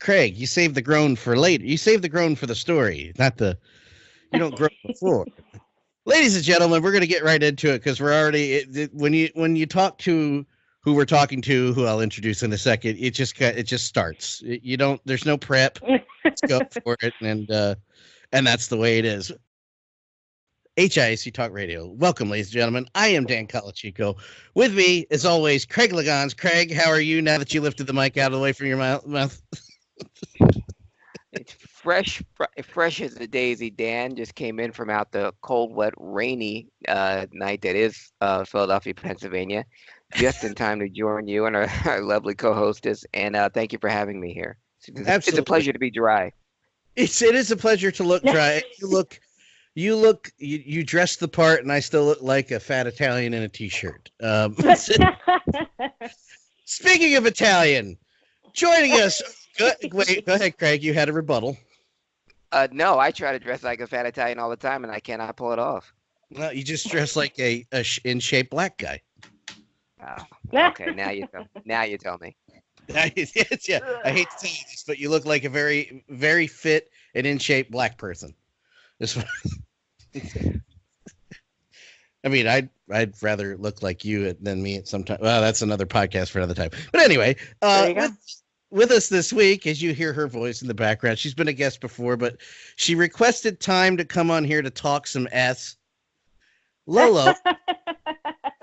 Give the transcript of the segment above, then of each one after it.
Craig, you save the groan for later. You save the groan for the story, not the. You don't groan before. Ladies and gentlemen, we're going to get right into it because we're already when you talk to who we're talking to, who I'll introduce in a second, it just starts. You don't. There's no prep. Let's go for it, and that's the way it is. HIAC Talk Radio. Welcome, ladies and gentlemen. I am Dan Colachico. With me, as always, Craig Lagans. Craig, how are you now that you lifted the mic out of the way from your mouth? It's fresh as a daisy, Dan. Just came in from out the cold, wet, rainy night that is Philadelphia, Pennsylvania. Just in time to join you and our lovely co-hostess. And thank you for having me here. It's a pleasure to be dry. It is a pleasure to look dry. You dress the part, and I still look like a fat Italian in a t-shirt. Speaking of Italian, joining us. Go ahead, Craig. You had a rebuttal. No, I try to dress like a fat Italian all the time, and I cannot pull it off. No, you just dress like a in shape black guy. Oh, okay, now you tell me. Yeah, I hate to tell you this, but you look like a very, very fit and in shape black person. I mean, I'd rather look like you than me at some time. Well, that's another podcast for another time. But anyway, with us this week, as you hear her voice in the background, she's been a guest before, but she requested time to come on here to talk some S. Lolo.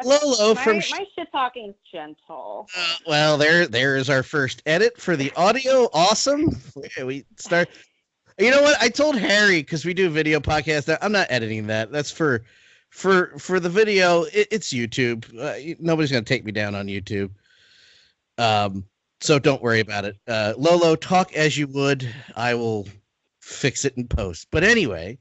Lolo my shit talking is gentle. Well, there is our first edit for the audio. Awesome. We start. You know what? I told Harry, because we do a video podcast, I'm not editing that. That's for the video. It's YouTube. Nobody's going to take me down on YouTube. So don't worry about it. Lolo, talk as you would. I will fix it in post. But anyway,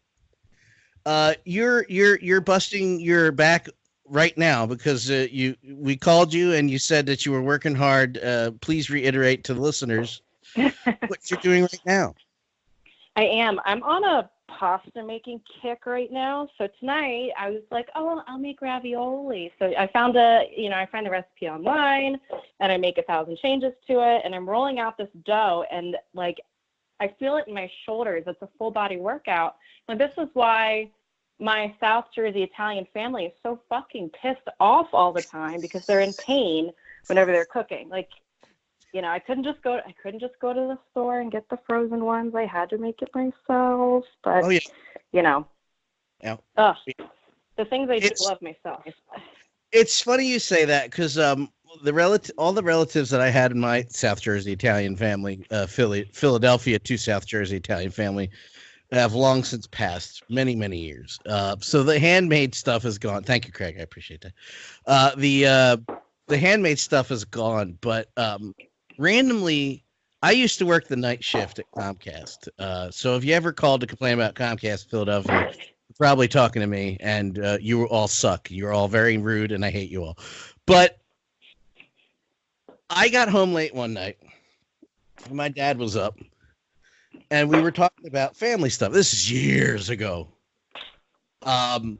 you're busting your back right now because we called you and you said that you were working hard. Please reiterate to the listeners what you're doing right now. I am. I'm on a pasta making kick right now. So tonight I was like, oh, I'll make ravioli. So I found the recipe online and I make 1,000 changes to it. And I'm rolling out this dough and like, I feel it in my shoulders. It's a full body workout. And this is why my South Jersey Italian family is so fucking pissed off all the time because they're in pain whenever they're cooking. Like, you know, I couldn't just go to the store and get the frozen ones. I had to make it myself. But, you know, the things I do love myself. It's funny you say that because all the relatives that I had in my South Jersey Italian family, Philadelphia to South Jersey Italian family, have long since passed, many, many years. So the handmade stuff is gone. Thank you, Craig. I appreciate that. The handmade stuff is gone, but randomly, I used to work the night shift at Comcast. So if you ever called to complain about Comcast Philadelphia, you're probably talking to me, and you all suck. You're all very rude, and I hate you all. But I got home late one night. My dad was up, and we were talking about family stuff. This is years ago. And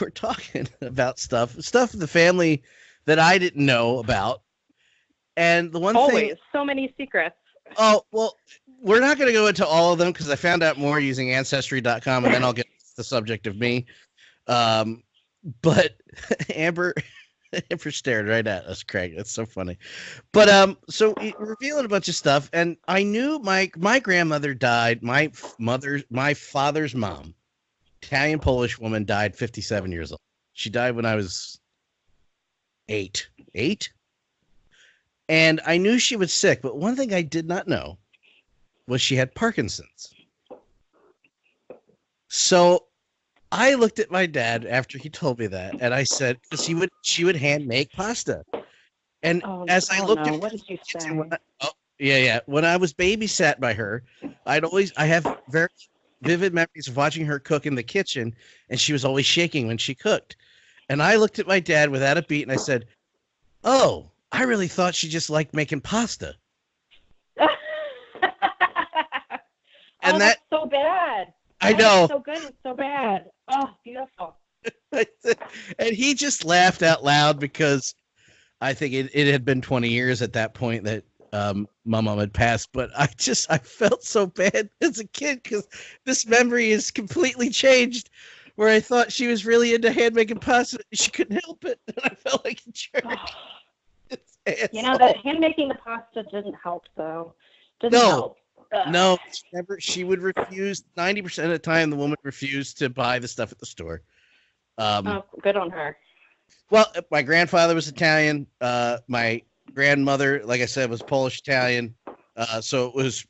we're talking about stuff in the family that I didn't know about. And the one thing, so many secrets. Oh, well, we're not going to go into all of them because I found out more using Ancestry.com, and then I'll get the subject of me. But Amber stared right at us, Craig. That's so funny. But so revealing a bunch of stuff, and I knew my grandmother died. My father's mom, Italian Polish woman, died 57 years old. She died when I was eight. And I knew she was sick, but one thing I did not know was she had Parkinson's. So I looked at my dad after he told me that, and I said, because she would hand make pasta. And I looked at what did you say? When I was babysat by her, I have very vivid memories of watching her cook in the kitchen, and she was always shaking when she cooked. And I looked at my dad without a beat, and I said, "Oh, I really thought she just liked making pasta." And that's so bad. I know. It's so good. It's so bad. Oh, beautiful. And he just laughed out loud because I think it had been 20 years at that point that my mom had passed, but I felt so bad as a kid because this memory is completely changed. Where I thought she was really into hand making pasta, she couldn't help it, and I felt like a jerk. You know, that hand making the pasta didn't help though. Didn't No. help. No, she would refuse. 90% of the time, the woman refused to buy the stuff at the store. Good on her. Well, my grandfather was Italian. My grandmother, like I said, was Polish Italian. So it was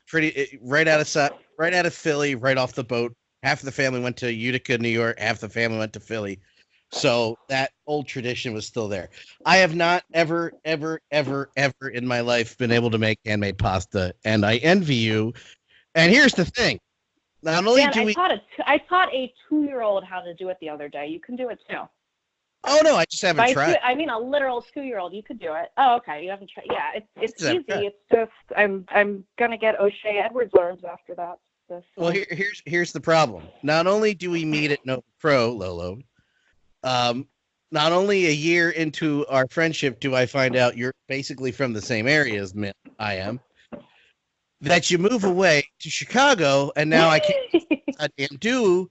right out of Philly, right off the boat. Half of the family went to Utica, New York. Half the family went to Philly. So that old tradition was still there. I have not ever in my life been able to make handmade pasta, and I envy you. And here's the thing: not only Dan, do we, I taught a 2-year-old how to do it the other day. You can do it too. Oh no, I just haven't tried. I mean, a literal 2-year-old. You could do it. Oh, okay. You haven't tried. Yeah, it's easy. Tried. It's just I'm gonna get O'Shea Edwards arms after that. Well, here's the problem. Not only do we meet at No Pro, Lolo, not only a year into our friendship do I find out you're basically from the same area as me, I am, that you move away to Chicago, and now I can't do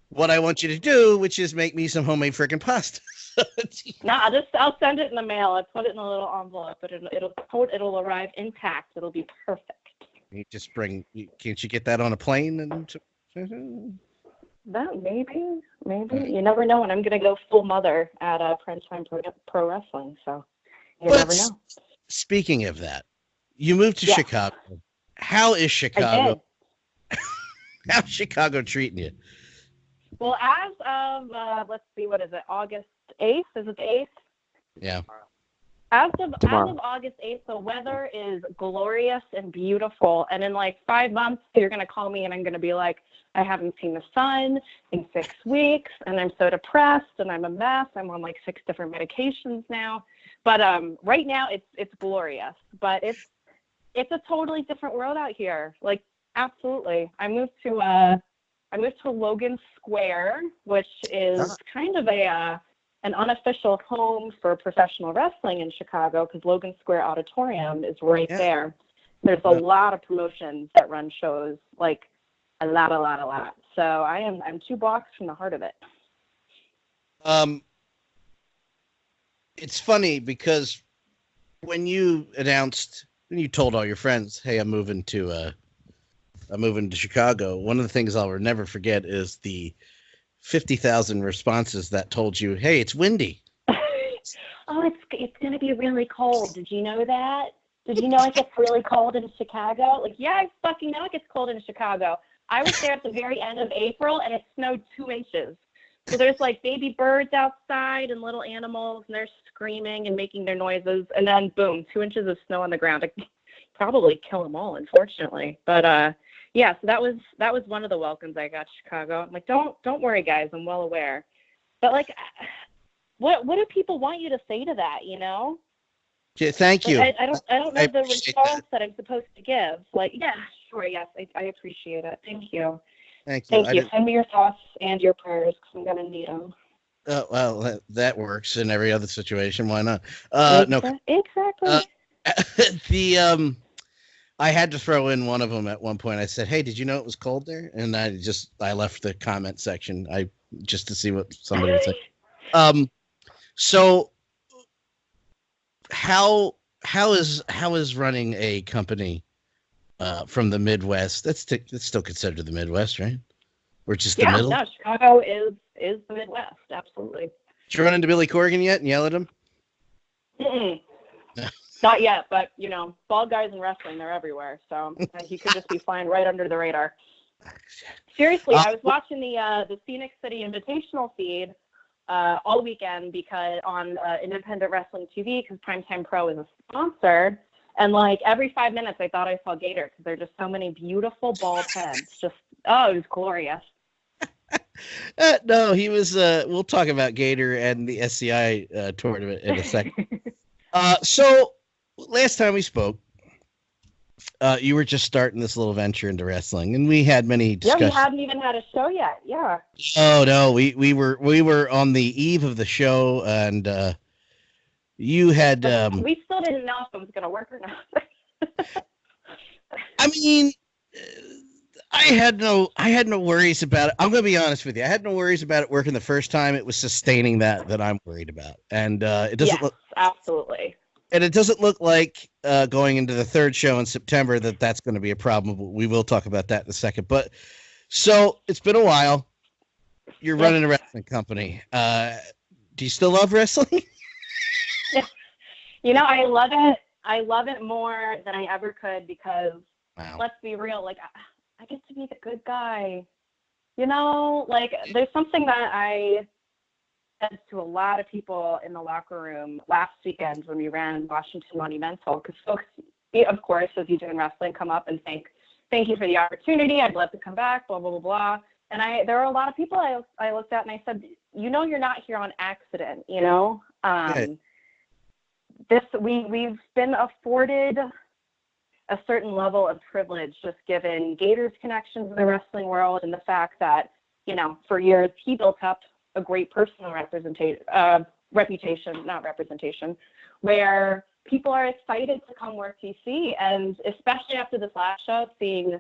what I want you to do, which is make me some homemade freaking pasta. No, I'll send it in the mail. I put it in a little envelope, but it'll arrive intact. It'll be perfect. You just can't you get that on a plane? That maybe. You never know. And I'm gonna go full mother at Primetime Pro Wrestling, so you never know. Speaking of that, you moved to Chicago. How is Chicago? How's Chicago treating you? Well, as of let's see, what is it? August 8th? Is it the 8th? Yeah. As of August 8th, the weather is glorious and beautiful. And in like 5 months, you're going to call me and I'm going to be like, I haven't seen the sun in 6 weeks and I'm so depressed and I'm a mess. I'm on like 6 different medications now. But right now it's glorious. But it's a totally different world out here. Like, absolutely. I moved to Logan Square, which is kind of an unofficial home for professional wrestling in Chicago because Logan Square Auditorium is right there. There's a lot of promotions that run shows, like a lot. So I'm 2 blocks from the heart of it. It's funny because when you told all your friends, "Hey, I'm moving to Chicago," one of the things I'll never forget is the 50,000 responses that told you, "Hey, it's windy." Oh, it's going to be really cold. Did you know that? Did you know it gets really cold in Chicago? Like, yeah, I fucking know it gets cold in Chicago. I was there at the very end of April, and it snowed 2 inches. So there's like baby birds outside and little animals, and they're screaming and making their noises. And then, boom, 2 inches of snow on the ground. It probably kill them all, unfortunately. But yeah, so that was one of the welcomes I got to Chicago. I'm like, don't worry, guys, I'm well aware. But like, what do people want you to say to that? You know? Yeah, thank you. I don't know the response that I'm supposed to give. Like, yeah, sure, yes, I appreciate it. Thank you. Thank you. Send me your thoughts and your prayers because I'm gonna need them. Well, that works in every other situation. Why not? No. Exactly. I had to throw in one of them at one point. I said, "Hey, did you know it was cold there?" And I left the comment section just to see what somebody would say. So how is running a company from the Midwest? That's still considered the Midwest, right? Or just the middle? Yeah, no, Chicago is the Midwest, absolutely. Did you run into Billy Corgan yet and yell at him? Mm-mm. Not yet, but you know, bald guys in wrestling, they're everywhere. So he could just be flying right under the radar. Seriously, I was watching the Phoenix City Invitational feed all weekend because on Independent Wrestling TV because Primetime Pro is a sponsor. And like every 5 minutes, I thought I saw Gator because there are just so many beautiful bald heads. It was glorious. No, he was. We'll talk about Gator and the SCI tournament in a second. So last time we spoke, you were just starting this little venture into wrestling, and we had many discussions. Yeah, we hadn't even had a show yet. Yeah. Oh no, we were on the eve of the show, and you had. We still didn't know if it was going to work or not. I mean, I had no worries about it. I'm going to be honest with you. I had no worries about it working the first time. It was sustaining that I'm worried about, and it doesn't look absolutely. And it doesn't look like going into the third show in September that's going to be a problem. We will talk about that in a second. But so it's been a while. You're running a wrestling company. Do you still love wrestling? You know, I love it. I love it more than I ever could because, let's be real, like, I get to be the good guy. You know, like, there's something that I said to a lot of people in the locker room last weekend when we ran Washington Monumental, because folks, of course, as you do in wrestling, come up and thank you for the opportunity. I'd love to come back, blah, blah, blah, blah. And there are a lot of people I looked at and I said, you know, you're not here on accident, you know? We've been afforded a certain level of privilege just given Gator's connections in the wrestling world and the fact that, you know, for years he built up a great personal reputation, where people are excited to come work DC. And especially after this last show, seeing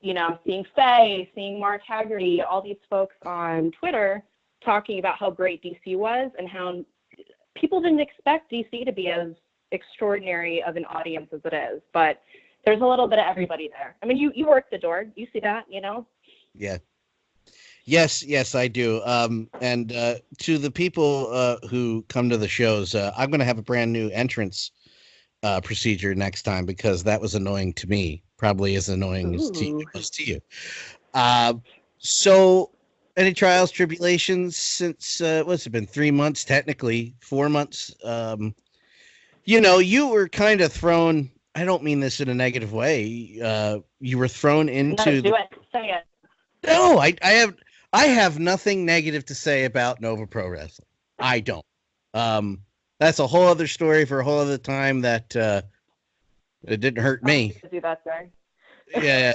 Faye, seeing Mark Haggerty, all these folks on Twitter talking about how great DC was and how people didn't expect DC to be as extraordinary of an audience as it is. But there's a little bit of everybody there. I mean, you work the door. You see that, you know? Yeah. Yes, I do. And to the people who come to the shows, I'm going to have a brand new entrance procedure next time because that was annoying to me. Probably as annoying as to you. So, any trials, tribulations since what's it been? 3 months, technically 4 months. You know, you were kind of thrown. I don't mean this in a negative way. You were thrown into. Say it. No, I have nothing negative to say about Nova Pro Wrestling. I don't. That's a whole other story for a whole other time that it didn't hurt me. Do that, sorry. Yeah.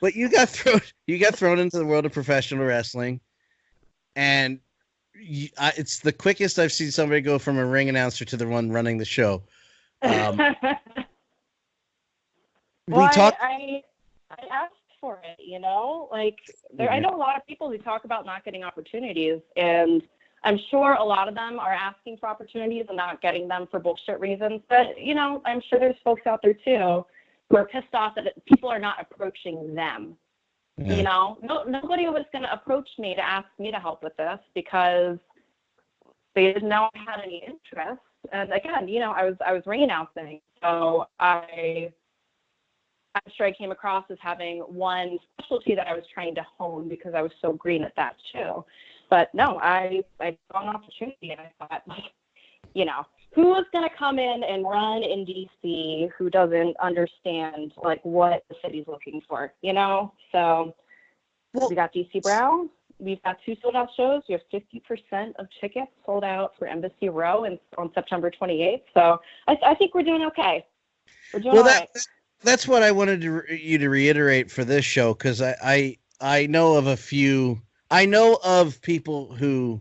But you got thrown into the world of professional wrestling, and it's the quickest I've seen somebody go from a ring announcer to the one running the show. I asked for it, you know, like I know a lot of people who talk about not getting opportunities, and I'm sure a lot of them are asking for opportunities and not getting them for bullshit reasons. But, you know, I'm sure there's folks out there too who are pissed off that people are not approaching them. Yeah. You know, nobody was going to approach me to ask me to help with this because they didn't know I had any interest. And again, you know, I was ring announcing, so I'm sure I came across as having one specialty that I was trying to hone because I was so green at that too. But no, I saw an opportunity and I thought, like, you know, who is going to come in and run in DC who doesn't understand like what the city's looking for, you know? So we got DC Brown. We've got 2 sold out shows. We have 50% of tickets sold out for Embassy Row on September 28th. So I think we're doing okay. We're doing all right. That's what I wanted you to reiterate for this show, because I know of a few. I know of people who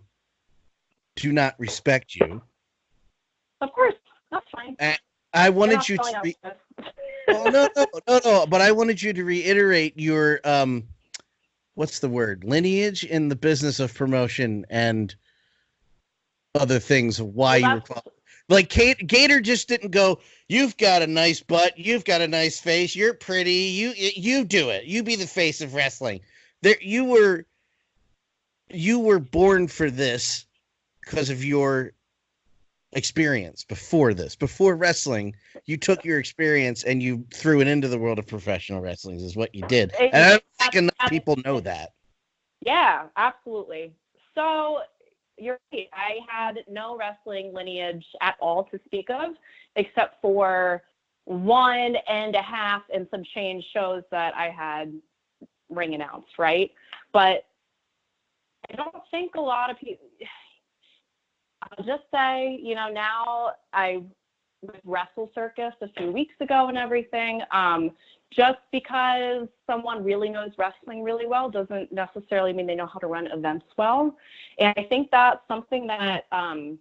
do not respect you. Of course, that's fine. And I wanted you to. No. But I wanted you to reiterate your what's the word? Lineage in the business of promotion and other things. Why you were called. Like Gator just didn't go, you've got a nice butt, you've got a nice face, you're pretty, you do it. You be the face of wrestling. You were born for this because of your experience before wrestling. You took your experience and you threw it into the world of professional wrestling is what you did. And I don't think enough people know that. Yeah, absolutely. So you're right. I had no wrestling lineage at all to speak of, except for 1.5 and some change shows that I had ring announced, right? But I don't think a lot of people, I'll just say, you know, now I was Wrestle Circus a few weeks ago and everything. Just because someone really knows wrestling really well doesn't necessarily mean they know how to run events well. And I think that's something that a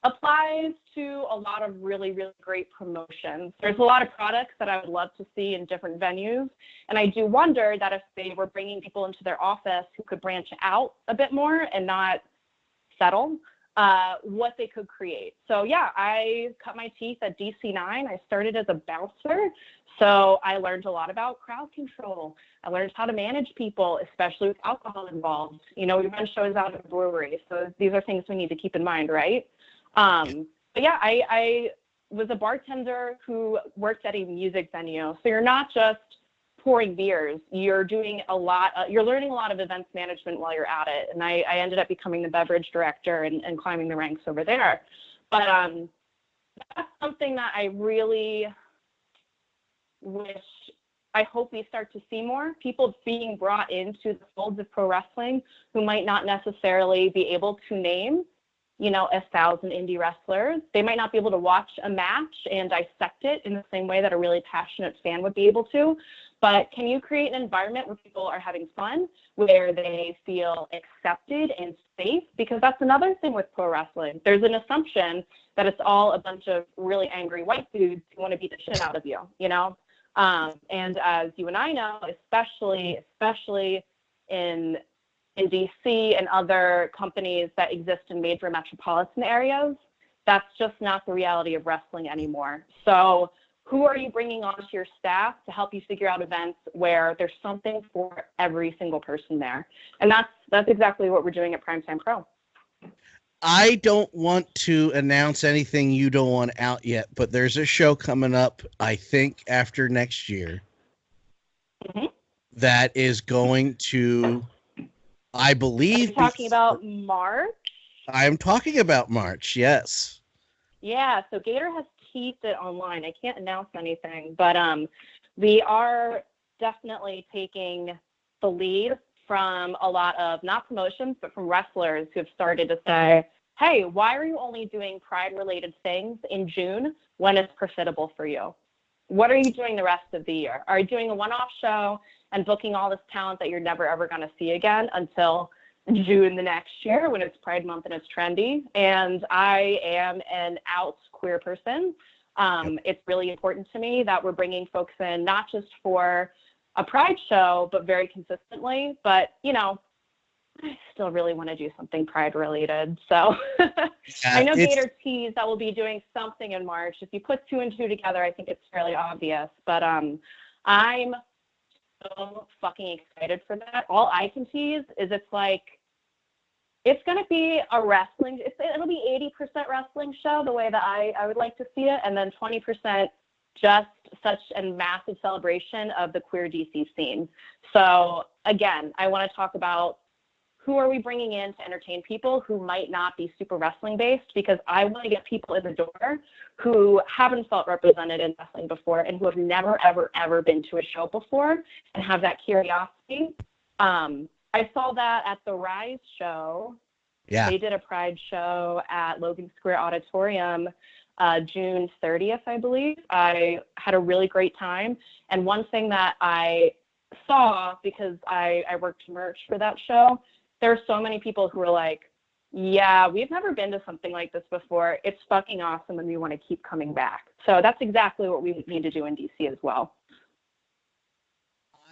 applies to a lot of really, really great promotions. There's a lot of products that I would love to see in different venues. And I do wonder that if they were bringing people into their office who could branch out a bit more and not settle, what they could create. So yeah, I cut my teeth at DC9. I started as a bouncer. So I learned a lot about crowd control. I learned how to manage people, especially with alcohol involved. You know, we run shows out of a brewery. So these are things we need to keep in mind, right? But yeah, I was a bartender who worked at a music venue. So you're not just pouring beers, you're doing a lot, you're learning a lot of events management while you're at it. And I ended up becoming the beverage director and climbing the ranks over there. But that's something that I really I hope we start to see more people being brought into the folds of pro wrestling who might not necessarily be able to name, 1,000 indie wrestlers. They might not be able to watch a match and dissect it in the same way that a really passionate fan would be able to. But can you create an environment where people are having fun, where they feel accepted and safe? Because that's another thing with pro wrestling. There's an assumption that it's all a bunch of really angry white dudes who want to beat the shit out of you, And as you and I know, especially in DC and other companies that exist in major metropolitan areas, that's just not the reality of wrestling anymore. So who are you bringing onto your staff to help you figure out events where there's something for every single person there? And that's exactly what we're doing at Primetime Pro. I don't want to announce anything you don't want out yet, but there's a show coming up, I think, after next year that is going to, I believe... Are you talking about March? I'm talking about March, yes. Yeah, so Gator has teased it online. I can't announce anything, but we are definitely taking the lead from a lot of, not promotions, but from wrestlers who have started to say, hey, why are you only doing Pride-related things in June when it's profitable for you? What are you doing the rest of the year? Are you doing a one-off show and booking all this talent that you're never, ever going to see again until June the next year when it's Pride Month and it's trendy? And I am an out queer person. It's really important to me that we're bringing folks in, not just for a Pride show, but very consistently. But, I still really want to do something Pride related. So I know Gator teased that we'll be doing something in March. If you put 2 and 2 together, I think it's fairly obvious. But I'm so fucking excited for that. All I can tease is it's going to be a wrestling, it'll be 80% wrestling show the way that I would like to see it. And then 20% just such a massive celebration of the queer DC scene. So again, I want to talk about who are we bringing in to entertain people who might not be super wrestling based, because I want to get people in the door who haven't felt represented in wrestling before and who have never, ever, ever been to a show before and have that curiosity. I saw that at the Rise show. Yeah. They did a Pride show at Logan Square Auditorium June 30th, I believe. I had a really great time. And one thing that I saw, because I worked merch for that show, there are so many people who were like, yeah, we've never been to something like this before. It's fucking awesome and we want to keep coming back. So that's exactly what we need to do in DC as well.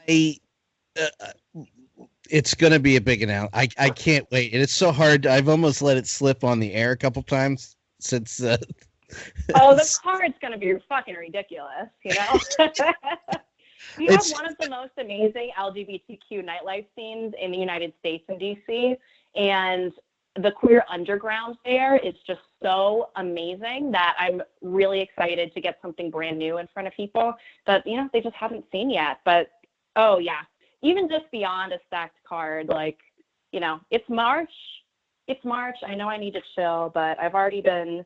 It's going to be a big announcement. I can't wait. And it's so hard. I've almost let it slip on the air a couple times since. The card's going to be fucking ridiculous, We have one of the most amazing LGBTQ nightlife scenes in the United States in DC, and the queer underground there is just so amazing that I'm really excited to get something brand new in front of people that, they just haven't seen yet. But, oh, yeah, even just beyond a stacked card, it's March. It's March. I know I need to chill, but I've been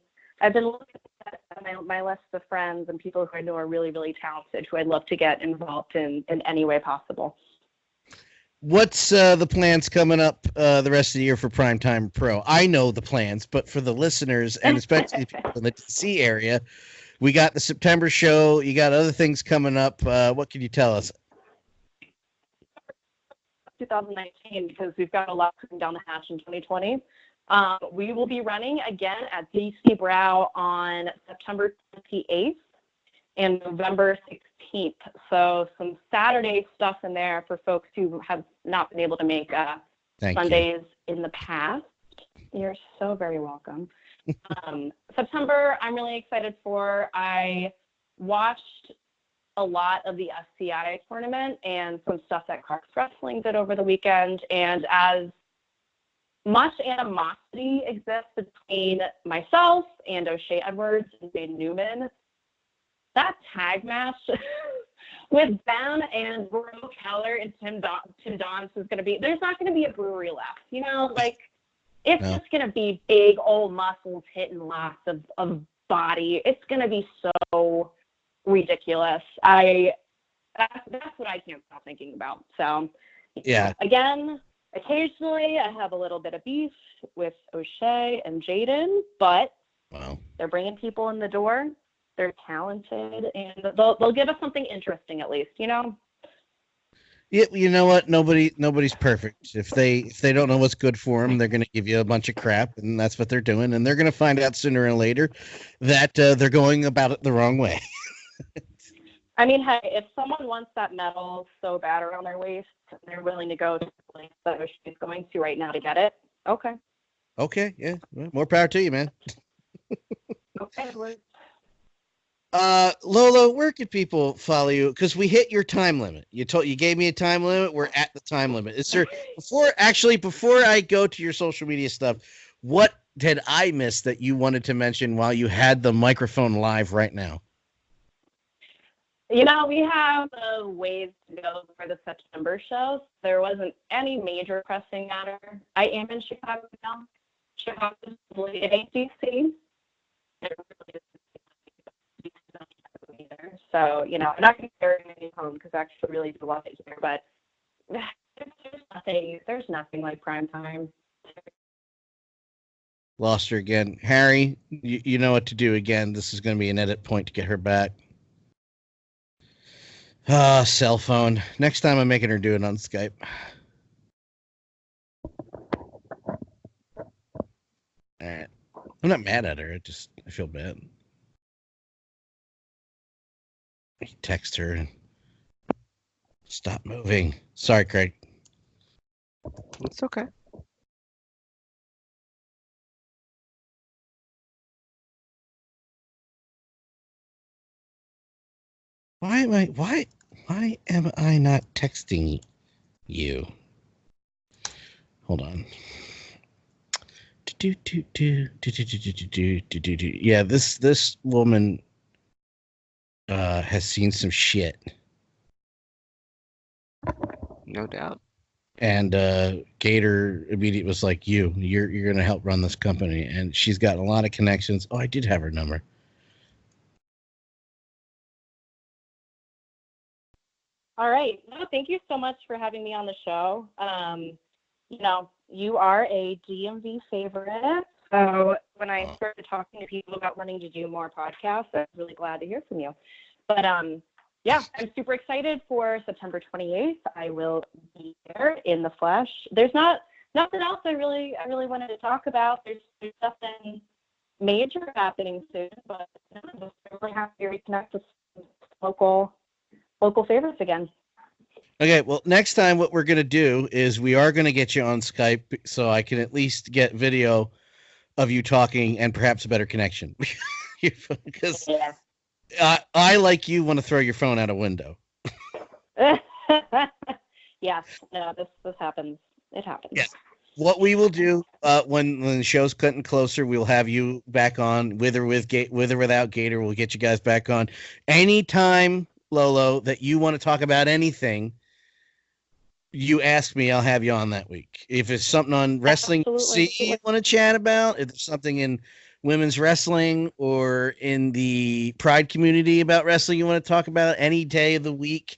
looking at my list of friends and people who I know are really, really talented, who I'd love to get involved in any way possible. What's the plans coming up the rest of the year for Primetime Pro? I know the plans, but for the listeners, and especially people in the DC area, we got the September show. You got other things coming up. What can you tell us? 2019, because we've got a lot coming down the hatch in 2020. We will be running again at DC Brow on September 28th and November 16th. So some Saturday stuff in there for folks who have not been able to make Sundays in the past. You're so very welcome. September, I'm really excited for. I watched a lot of the SCI tournament and some stuff that Clark's Wrestling did over the weekend. And as much animosity exists between myself and O'Shea Edwards and Jade Newman, that tag match with them and Bruno Keller and Tim Donst is going to be, there's not going to be a brewery left, you know, like it's just going to be big old muscles hitting lots of body. It's going to be so ridiculous. That's what I can't stop thinking about. So yeah, again, occasionally I have a little bit of beef with O'Shea and Jaden, but they're bringing people in the door. They're talented, and they'll give us something interesting at least, you know? Yeah, you know what? Nobody's perfect. If they don't know what's good for them, they're going to give you a bunch of crap, and that's what they're doing. And they're going to find out sooner or later that they're going about it the wrong way. I mean, hey, if someone wants that medal so bad around their waist, they're willing to go to the place that she's going to right now to get it. Okay. Okay, yeah. Well, more power to you, man. Okay. Lolo, where can people follow you? Because we hit your time limit. You gave me a time limit. We're at the time limit. Is there before I go to your social media stuff, what did I miss that you wanted to mention while you had the microphone live right now? You know, we have a ways to go for the September show. There wasn't any major pressing matter. I am in Chicago now. Chicago's really, it ain't DC. It really is. Either. So, you know, I'm not going to carry anything home because I actually really do love it here. But there's nothing like prime time. Lost her again. Harry, you know what to do again. This is going to be an edit point to get her back. Cell phone. Next time I'm making her do it on Skype. All right. I'm not mad at her. I feel bad. I text her and stop moving. Sorry, Craig. It's okay. Why am I not texting you? Hold on. Yeah, this woman has seen some shit. No doubt. And Gator immediately was like, you're going to help run this company. And she's got a lot of connections. Oh, I did have her number. All right. No, thank you so much for having me on the show. You know, you are a DMV favorite. So when I started talking to people about wanting to do more podcasts, I was really glad to hear from you. But yeah, I'm super excited for September 28th. I will be there in the flesh. There's nothing else I really wanted to talk about. There's nothing major happening soon, but I'm just really happy to reconnect with local favorites again. Okay, well, next time what we're going to do is we are going to get you on Skype so I can at least get video of you talking and perhaps a better connection. Because I, like you, want to throw your phone out a window. Yeah, no, this happens. It happens. Yeah. What we will do when the show's cutting closer, we'll have you back on with or without Gator. We'll get you guys back on anytime, Lolo, that you want to talk about anything. You ask me, I'll have you on that week. If it's something on wrestling you want to chat about, if it's something in women's wrestling or in the Pride community about wrestling you want to talk about any day of the week,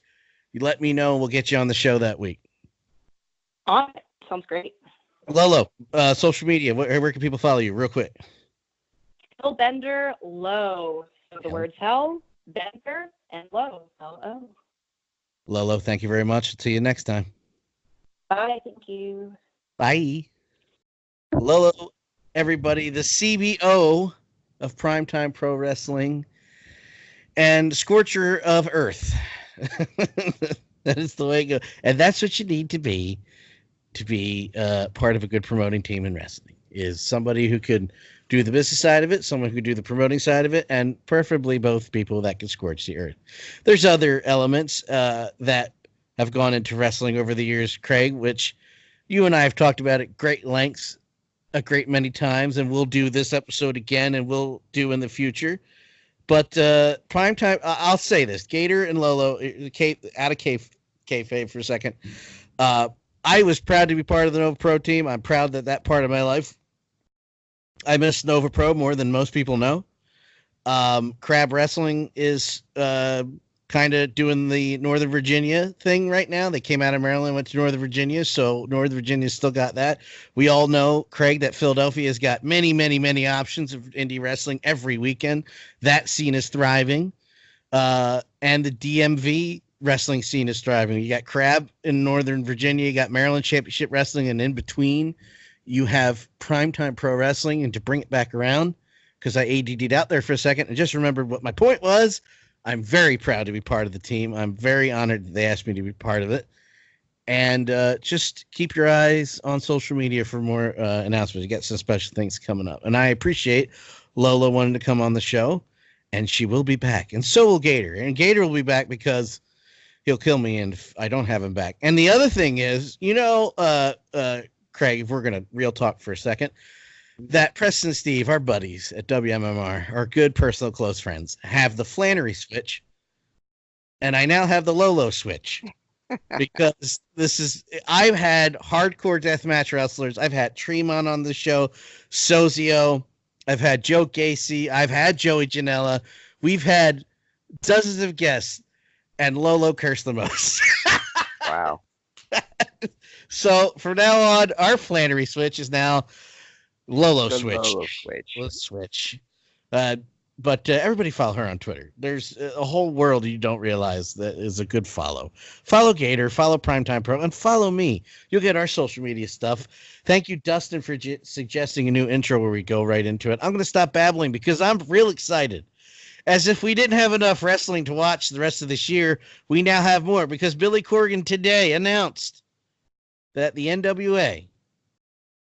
you let me know and we'll get you on the show that week. All right. Sounds great. Lolo, social media, where can people follow you real quick? Hellbender Low. So the words Hell, Bender, and Low. L-O. Lolo, thank you very much. See you next time. Bye. Thank you. Bye. Lolo everybody, the CBO of Primetime Pro Wrestling and Scorcher of Earth. That is the way it goes. And that's what you need to be part of a good promoting team in wrestling, is somebody who could do the business side of it, someone who could do the promoting side of it, and preferably both people that can scorch the earth. There's other elements that have gone into wrestling over the years, Craig, which you and I have talked about at great lengths a great many times, and we'll do this episode again, and we'll do in the future. But Primetime, I'll say this: Gator and Lolo, out of kayfabe for a second. I was proud to be part of the Nova Pro team. I'm proud that part of my life, I miss Nova Pro more than most people know. Crab Wrestling is kind of doing the Northern Virginia thing right now. They came out of Maryland, went to Northern Virginia, so Northern Virginia still got that. We all know, Craig, that Philadelphia has got many, many, many options of indie wrestling every weekend. That scene is thriving. And the DMV wrestling scene is thriving. You got Crab in Northern Virginia, you got Maryland Championship Wrestling, and in between, you have Primetime Pro Wrestling. And to bring it back around, because I ADD'd out there for a second and just remembered what my point was, I'm very proud to be part of the team. I'm very honored that they asked me to be part of it. And just keep your eyes on social media for more announcements. You got some special things coming up. And I appreciate Lola wanting to come on the show, and she will be back. And so will Gator. And Gator will be back because he'll kill me if I don't have him back. And the other thing is, Craig, if we're going to real talk for a second, that Preston and Steve, our buddies at WMMR, our good personal close friends, have the Flannery switch, and I now have the Lolo switch. Because I've had hardcore deathmatch wrestlers. I've had Tremont on the show, Sozio, I've had Joe Gacy, I've had Joey Janela. We've had dozens of guests, and Lolo cursed the most. Wow. So from now on, our Flannery switch is now Lolo switch. Lolo switch. Lolo switch. But everybody follow her on Twitter. There's a whole world you don't realize that is a good follow. Follow Gator, follow Primetime Pro, and follow me. You'll get our social media stuff. Thank you, Dustin, for suggesting a new intro where we go right into it. I'm going to stop babbling because I'm real excited. As if we didn't have enough wrestling to watch the rest of this year, we now have more, because Billy Corgan today announced that the NWA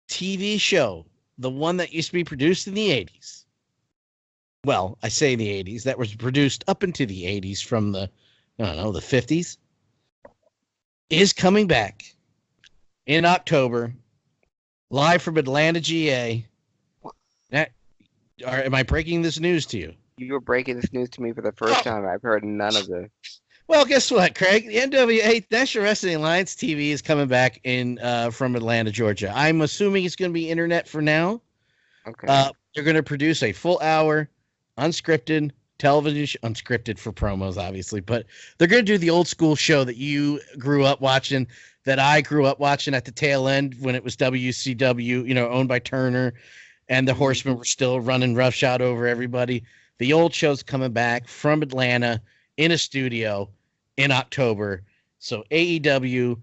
TV show, the one that used to be produced in the 80s. Well, I say the 80s. That was produced up into the 80s from the 50s. Is coming back in October, live from Atlanta, GA. Am I breaking this news to you? You were breaking this news to me for the first time. I've heard none of this. Well, guess what, Craig? The NWA National Wrestling Alliance TV is coming back in from Atlanta, Georgia. I'm assuming it's going to be internet for now. Okay. They're going to produce a full hour, unscripted television, unscripted for promos, obviously, but they're going to do the old school show that you grew up watching, that I grew up watching at the tail end when it was WCW, owned by Turner, and the Horsemen were still running roughshod over everybody. The old show's coming back from Atlanta in a studio in October. So AEW,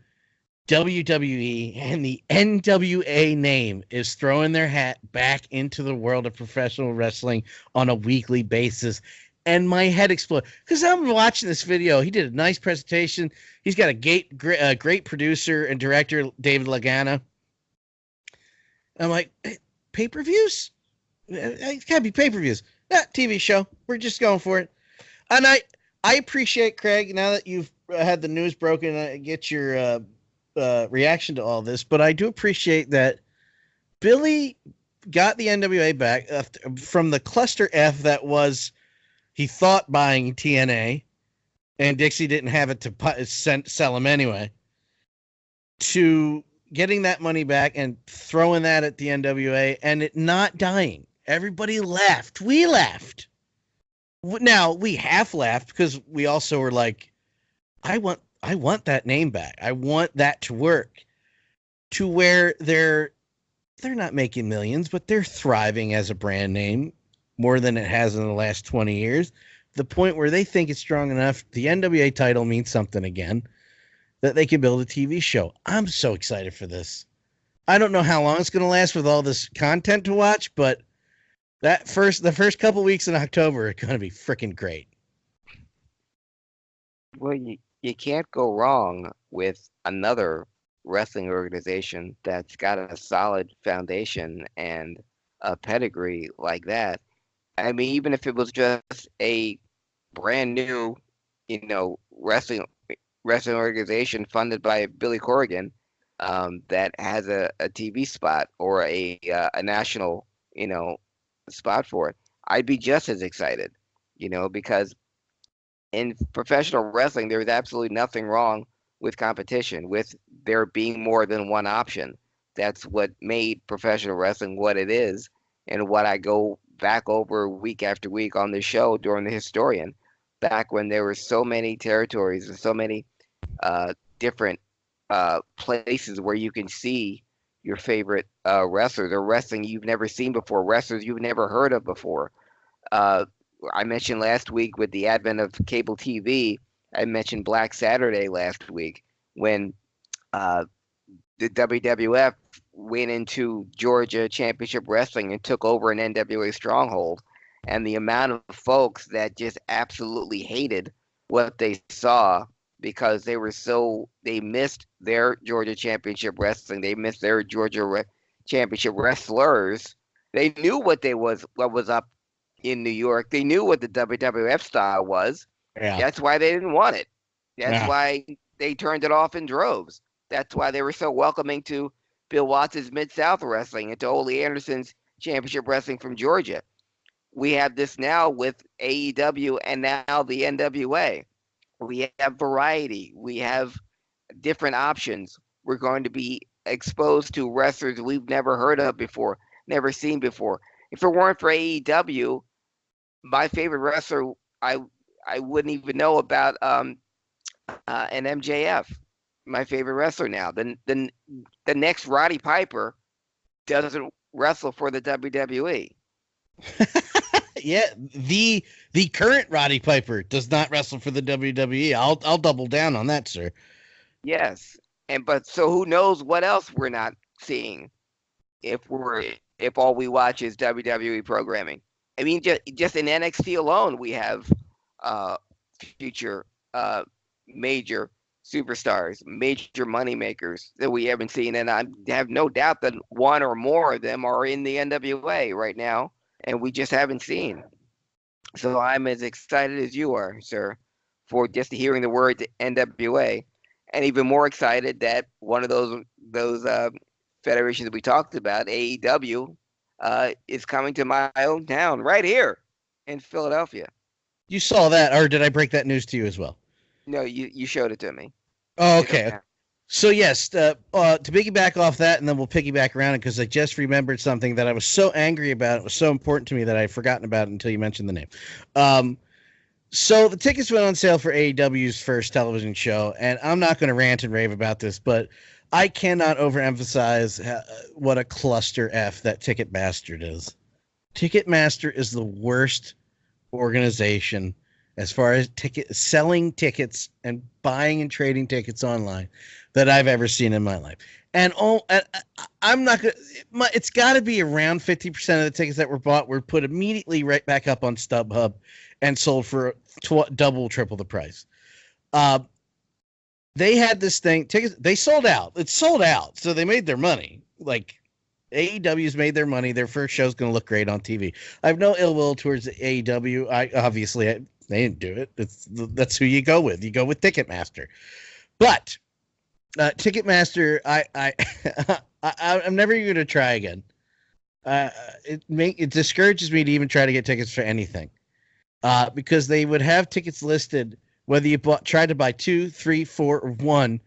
WWE, and the NWA name is throwing their hat back into the world of professional wrestling on a weekly basis. And my head exploded because I'm watching this video. He did a nice presentation. He's got a great producer and director, David Lagana. I'm like, hey, pay-per-views? It's got to be pay-per-views. Not TV show. We're just going for it. And I appreciate, Craig, now that you've had the news broken, I get your reaction to all this, but I do appreciate that Billy got the NWA back from the cluster F that was, he thought, buying TNA, and Dixie didn't have it to sell him anyway, to getting that money back and throwing that at the NWA and it not dying. Everybody laughed. We laughed. Now, we half laughed because we also were like, I want that name back. I want that to work to where they're not making millions, but they're thriving as a brand name more than it has in the last 20 years. The point where they think it's strong enough, the NWA title means something again, that they can build a TV show. I'm so excited for this. I don't know how long it's going to last with all this content to watch, but the first couple weeks in October are going to be freaking great. Well, you can't go wrong with another wrestling organization that's got a solid foundation and a pedigree like that. I mean, even if it was just a brand new, wrestling organization funded by Billy Corrigan, that has a TV spot or a national, spot for it, I'd be just as excited, because in professional wrestling, there's absolutely nothing wrong with competition, with there being more than one option. That's what made professional wrestling what it is, and what I go back over week after week on the show during the historian, back when there were so many territories and so many different places where you can see your favorite wrestlers or wrestling you've never seen before, wrestlers you've never heard of before. Uh, I mentioned last week with the advent of cable TV, I mentioned Black Saturday last week when uh, the WWF went into Georgia Championship Wrestling and took over an NWA stronghold. And the amount of folks that just absolutely hated what they saw because they missed their Georgia Championship Wrestling, they missed their Championship wrestlers. They knew what was up in New York. They knew what the WWF style was. Yeah. That's why they didn't want it. That's Yeah. why they turned it off in droves. That's why they were so welcoming to Bill Watts' Mid-South Wrestling and to Ole Anderson's Championship Wrestling from Georgia. We have this now with AEW and now the NWA. We have variety. We have different options. We're going to be exposed to wrestlers we've never heard of before, never seen before. If it weren't for AEW, my favorite wrestler, I wouldn't even know about an MJF. My favorite wrestler now. The next Roddy Piper doesn't wrestle for the WWE. Yeah, the current Roddy Piper does not wrestle for the WWE. I'll double down on that, sir. Yes, but so who knows what else we're not seeing if all we watch is WWE programming. I mean, just in NXT alone, we have future major superstars, major money makers that we haven't seen, and I have no doubt that one or more of them are in the NWA right now, and we just haven't seen. So I'm as excited as you are, sir, for just hearing the word NWA, and even more excited that one of those federations that we talked about, AEW, is coming to my own town right here in Philadelphia. You saw that, or did I break that news to you as well? No, you showed it to me. Oh, okay. So yes, to piggyback off that, and then we'll piggyback around it because I just remembered something that I was so angry about. It was so important to me that I had forgotten about it until you mentioned the name. So the tickets went on sale for AEW's first television show, and I'm not going to rant and rave about this, but I cannot overemphasize what a cluster F that Ticketmaster is. Ticketmaster is the worst organization as far as selling tickets and buying and trading tickets online that I've ever seen in my life. And I'm not going to, it's got to be around 50% of the tickets that were bought were put immediately right back up on StubHub and sold for double, triple the price. They had this thing, tickets, they sold out. It's sold out. So they made their money. Like AEW's made their money. Their first show's going to look great on TV. I have no ill will towards AEW. They didn't do it. That's who you go with. You go with Ticketmaster. But Ticketmaster, I'm never going to try again. It discourages me to even try to get tickets for anything, because they would have tickets listed whether you tried to buy 2, 3, 4, or 1.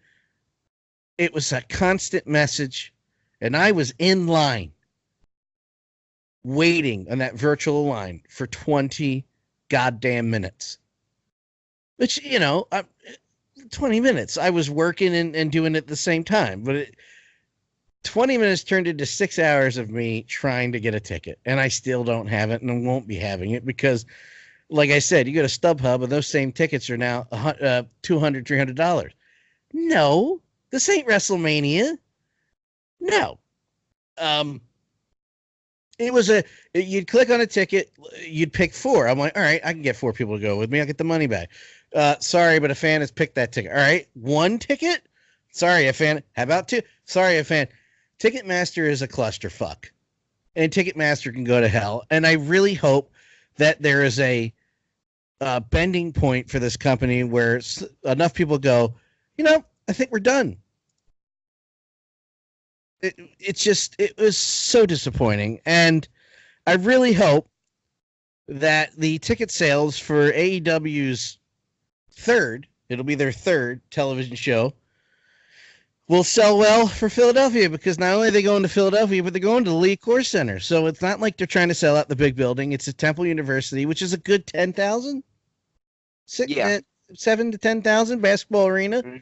It was a constant message, and I was in line waiting on that virtual line for 20 goddamn minutes. Which, 20 minutes. I was working and doing it at the same time, but 20 minutes turned into 6 hours of me trying to get a ticket, and I still don't have it and won't be having it because, like I said, you go to StubHub and those same tickets are now $200, $300. No, this ain't WrestleMania. No, It was you'd click on a ticket, you'd pick 4. I'm like, all right, I can get 4 people to go with me. I'll get the money back. Sorry, but a fan has picked that ticket. All right, 1 ticket? Sorry, a fan. How about 2? Sorry, a fan. Ticketmaster is a clusterfuck, and Ticketmaster can go to hell. And I really hope that there is a bending point for this company where enough people go, I think we're done. It was so disappointing. And I really hope that the ticket sales for AEW's it'll be their 3rd television show, will sell well for Philadelphia, because not only are they going to Philadelphia, but they're going to the Lee Core Center. So it's not like they're trying to sell out the big building. It's at Temple University, which is a good 10,000, 7 to 10,000 basketball arena. Mm-hmm.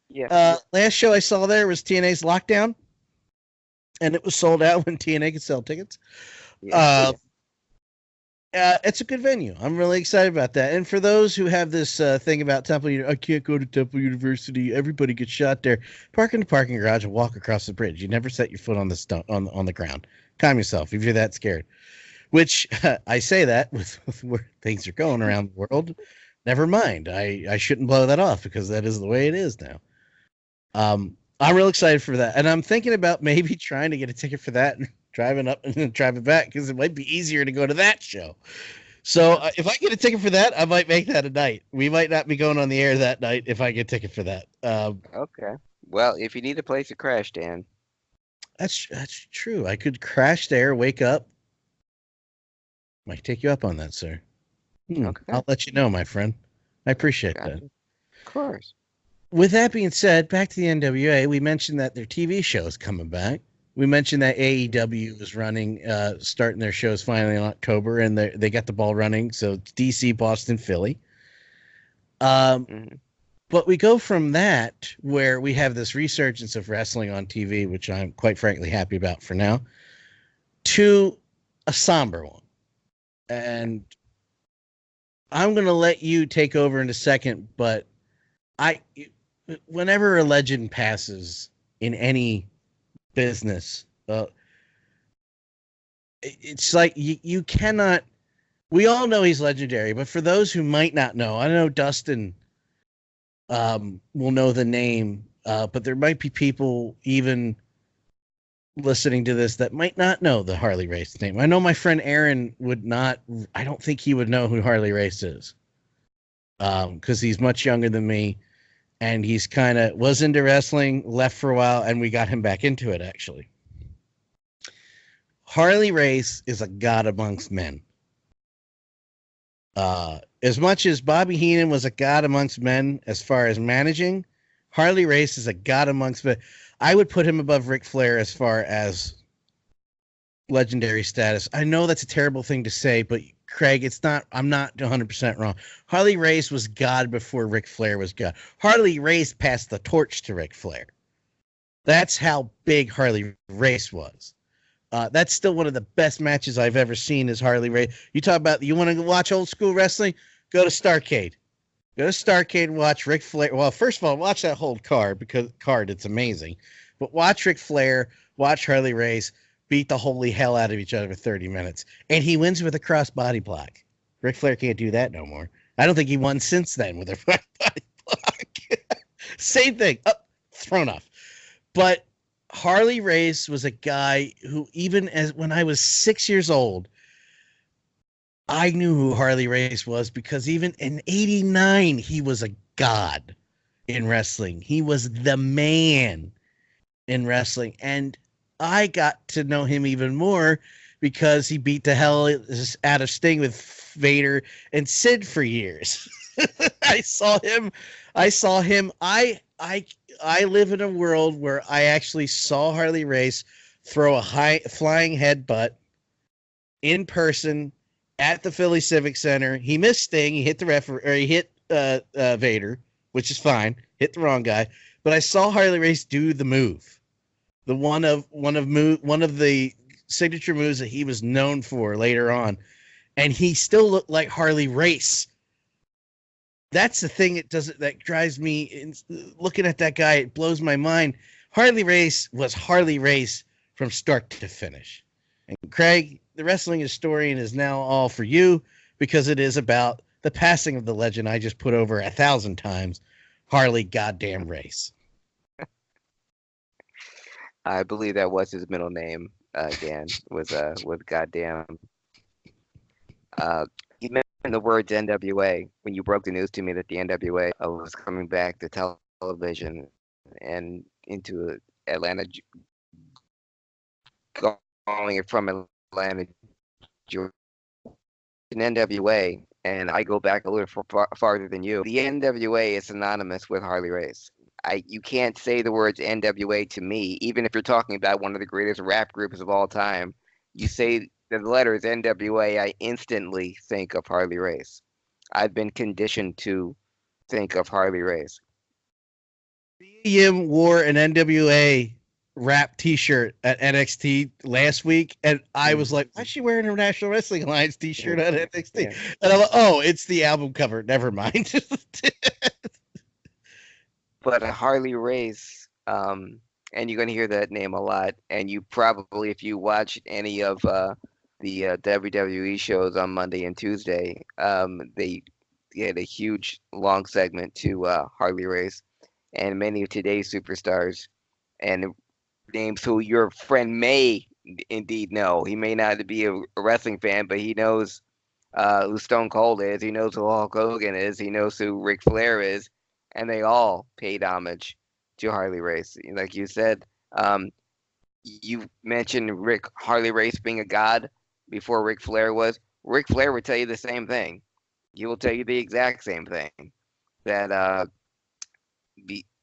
Yeah. Last show I saw there was TNA's Lockdown, and it was sold out when TNA could sell tickets. It's a good venue. I'm really excited about that. And for those who have this thing about Temple, I can't go to Temple University, everybody gets shot there. Park in the parking garage and walk across the bridge. You never set your foot on the on the ground. Calm yourself if you're that scared. Which I say that with where things are going around the world. Never mind. I shouldn't blow that off, because that is the way it is now. I'm real excited for that. And I'm thinking about maybe trying to get a ticket for that and driving up and then driving back, because it might be easier to go to that show. So if I get a ticket for that, I might make that a night. We might not be going on the air that night if I get a ticket for that. Okay. Well, if you need a place to crash, Dan. That's true. I could crash there, wake up. Might take you up on that, sir. Okay. I'll let you know, my friend. I appreciate that. Of course. With that being said, back to the NWA, we mentioned that their TV show is coming back. We mentioned that AEW is running, starting their shows finally in October, and they got the ball running. So it's DC, Boston, Philly. But we go from that, where we have this resurgence of wrestling on TV, which I'm quite frankly happy about for now, to a somber one. And I'm going to let you take over in a second, but whenever a legend passes in any business, it's like you cannot. We all know he's legendary, but for those who might not know, I know Dustin will know the name, but there might be people even listening to this that might not know the Harley Race name. I know my friend Aaron would not. I don't think he would know who Harley Race is, because he's much younger than me. And he's kind of was into wrestling, left for a while, and we got him back into it, actually. Harley Race is a god amongst men. As much as Bobby Heenan was a god amongst men as far as managing, Harley Race is a god amongst men. I would put him above Ric Flair as far as legendary status. I know that's a terrible thing to say, but Craig, it's not. I'm not 100% wrong. Harley Race was God before Ric Flair was God. Harley Race passed the torch to Ric Flair. That's how big Harley Race was. That's still one of the best matches I've ever seen. Is Harley Race? You talk about you want to watch old school wrestling? Go to Starrcade. Go to Starrcade and watch Ric Flair. Well, first of all, watch that whole card, because it's amazing. But watch Ric Flair, watch Harley Race beat the holy hell out of each other for 30 minutes. And he wins with a cross-body block. Ric Flair can't do that no more. I don't think he won since then with a cross-body block. Same thing. Thrown off. But Harley Race was a guy who, even when I was 6 years old, I knew who Harley Race was, because even in '89, he was a god in wrestling. He was the man in wrestling. And I got to know him even more because he beat the hell out of Sting with Vader and Sid for years. I saw him. I live in a world where I actually saw Harley Race throw a high flying headbutt in person at the Philly Civic Center. He missed Sting. He hit the referee, or he hit Vader, which is fine. Hit the wrong guy. But I saw Harley Race do the move. The one of the signature moves that he was known for later on, and he still looked like Harley Race. That's the thing that drives me looking at that guy. It blows my mind. Harley Race was Harley Race from start to finish. And Craig, the wrestling historian, is now all for you because it is about the passing of the legend I just put over 1,000 times, Harley goddamn Race. I believe that was his middle name. Dan was goddamn. You mentioned the words NWA when you broke the news to me that the NWA was coming back to television and into Atlanta, calling it from Atlanta, Georgia. An NWA, and I go back a little farther than you. The NWA is synonymous with Harley Race. You can't say the words NWA to me, even if you're talking about one of the greatest rap groups of all time. You say the letters NWA, I instantly think of Harley Race. I've been conditioned to think of Harley Race. Yim wore an NWA rap T-shirt at NXT last week, and I was like, "Why's she wearing a National Wrestling Alliance T-shirt at NXT?" Yeah. And I'm like, "Oh, it's the album cover. Never mind." But Harley Race, and you're gonna hear that name a lot, and you probably, if you watch any of the WWE shows on Monday and Tuesday, they had a huge long segment to Harley Race, and many of today's superstars and names who your friend may indeed know. He may not be a wrestling fan, but he knows who Stone Cold is. He knows who Hulk Hogan is. He knows who Ric Flair is, and they all paid homage to Harley Race. Like you said, you mentioned Harley Race being a god before Ric Flair was. Ric Flair would tell you the same thing. He will tell you the exact same thing. That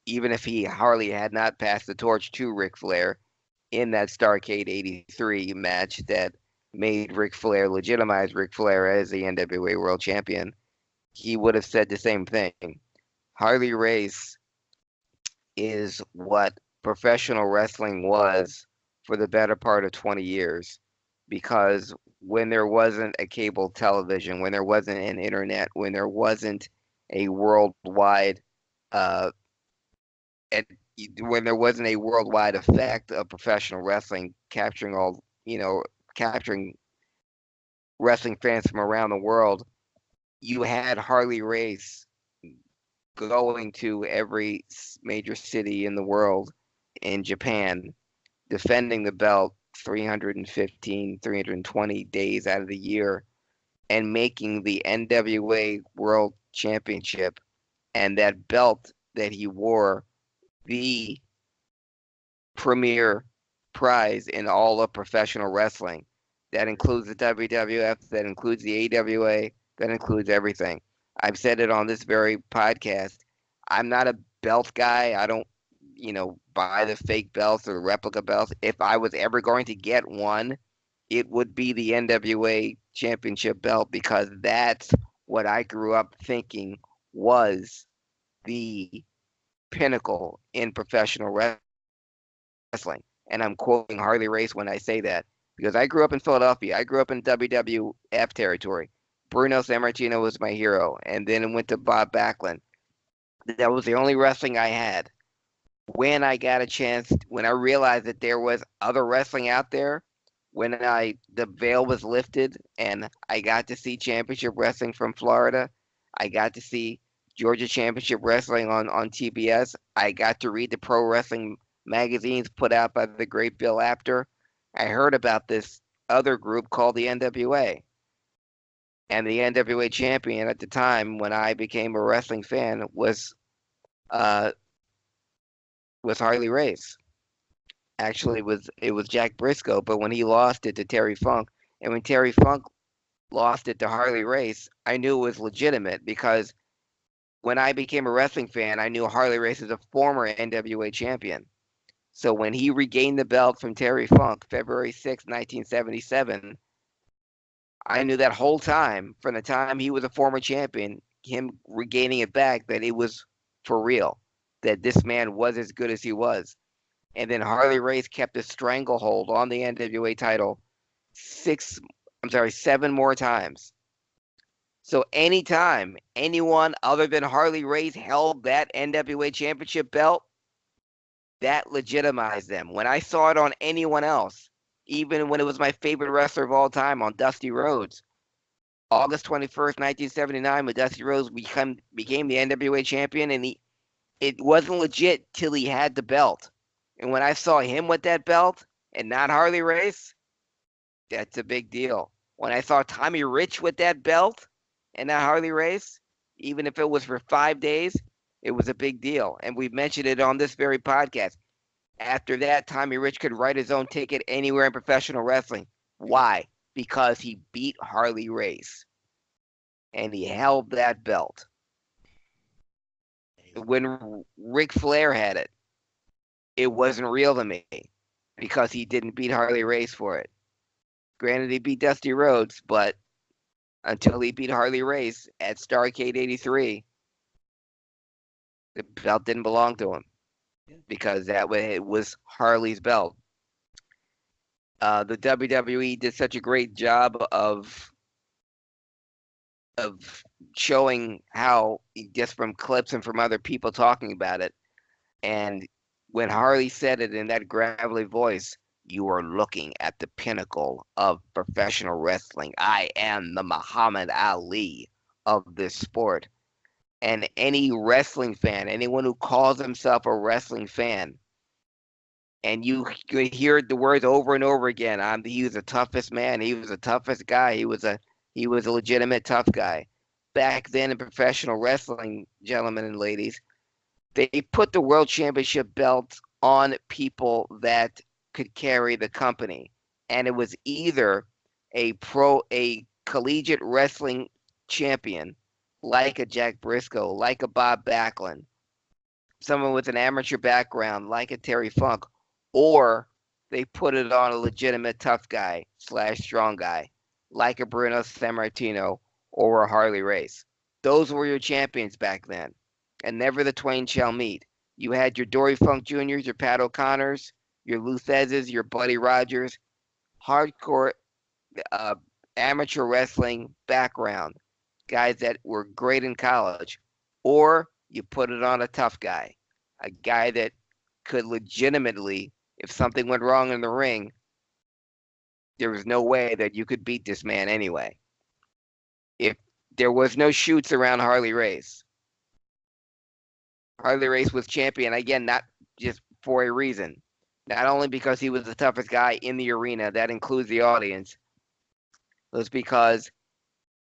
even if Harley had not passed the torch to Ric Flair in that Starrcade '83 match that made legitimized Ric Flair as the NWA World Champion, he would have said the same thing. Harley Race is what professional wrestling was for the better part of 20 years, because when there wasn't a cable television, when there wasn't an internet, when there wasn't a worldwide when there wasn't a worldwide effect of professional wrestling capturing wrestling fans from around the world, you had Harley Race going to every major city in the world, in Japan, defending the belt 315, 320 days out of the year, and making the NWA World Championship and that belt that he wore the premier prize in all of professional wrestling. That includes the WWF, that includes the AWA, that includes everything. I've said it on this very podcast. I'm not a belt guy. I don't, buy the fake belts or the replica belts. If I was ever going to get one, it would be the NWA Championship belt, because that's what I grew up thinking was the pinnacle in professional wrestling. And I'm quoting Harley Race when I say that, because I grew up in Philadelphia. I grew up in WWF territory. Bruno Sammartino was my hero, and then it went to Bob Backlund. That was the only wrestling I had. When I got a chance, when I realized that there was other wrestling out there, when the veil was lifted and I got to see championship wrestling from Florida, I got to see Georgia Championship Wrestling on TBS, I got to read the pro wrestling magazines put out by the great Bill Apter. I heard about this other group called the NWA. And the NWA champion at the time when I became a wrestling fan was Harley Race. Actually, it was Jack Briscoe, but when he lost it to Terry Funk, and when Terry Funk lost it to Harley Race, I knew it was legitimate, because when I became a wrestling fan, I knew Harley Race was a former NWA champion. So when he regained the belt from Terry Funk, February 6, 1977, I knew that whole time, from the time he was a former champion, him regaining it back, that it was for real, that this man was as good as he was. And then Harley Race kept a stranglehold on the NWA title 7 more times. So anytime anyone other than Harley Race held that NWA championship belt, that legitimized them. When I saw it on anyone else, even when it was my favorite wrestler of all time on Dusty Rhodes, August 21st, 1979, when Dusty Rhodes became the NWA champion, and it wasn't legit till he had the belt. And when I saw him with that belt and not Harley Race, that's a big deal. When I saw Tommy Rich with that belt and not Harley Race, even if it was for 5 days, it was a big deal. And we've mentioned it on this very podcast. After that, Tommy Rich could write his own ticket anywhere in professional wrestling. Why? Because he beat Harley Race. And he held that belt. When Ric Flair had it, it wasn't real to me because he didn't beat Harley Race for it. Granted, he beat Dusty Rhodes, but until he beat Harley Race at Starrcade 83, the belt didn't belong to him because it was Harley's belt. The WWE did such a great job of showing how, just from clips and from other people talking about it. And when Harley said it in that gravelly voice, "You are looking at the pinnacle of professional wrestling. I am the Muhammad Ali of this sport." And any wrestling fan, anyone who calls himself a wrestling fan, and you hear the words over and over again, he was the toughest man, he was the toughest guy, he was a legitimate tough guy. Back then in professional wrestling, gentlemen and ladies, they put the world championship belt on people that could carry the company. And it was either a collegiate wrestling champion, like a Jack Briscoe, like a Bob Backlund, someone with an amateur background, like a Terry Funk, or they put it on a legitimate tough guy / strong guy, like a Bruno Sammartino or a Harley Race. Those were your champions back then, and never the twain shall meet. You had your Dory Funk Jr.'s, your Pat O'Connors, your Luthez's, your Buddy Rogers, hardcore amateur wrestling background, guys that were great in college, or you put it on a tough guy, a guy that could legitimately, if something went wrong in the ring, there was no way that you could beat this man anyway. If there was no shoots around Harley Race, Harley Race was champion, again, not just for a reason. Not only because he was the toughest guy in the arena, that includes the audience, it was because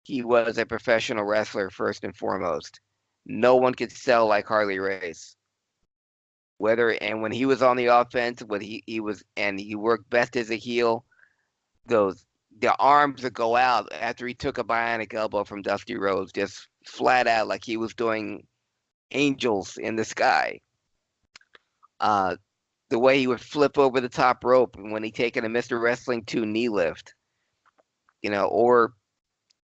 he was a professional wrestler first and foremost. No one could sell like Harley Race. When he was on the offense, he worked best as a heel. The arms would go out after he took a bionic elbow from Dusty Rhodes, just flat out like he was doing angels in the sky. The way he would flip over the top rope when he taken a Mr. Wrestling 2 knee lift, or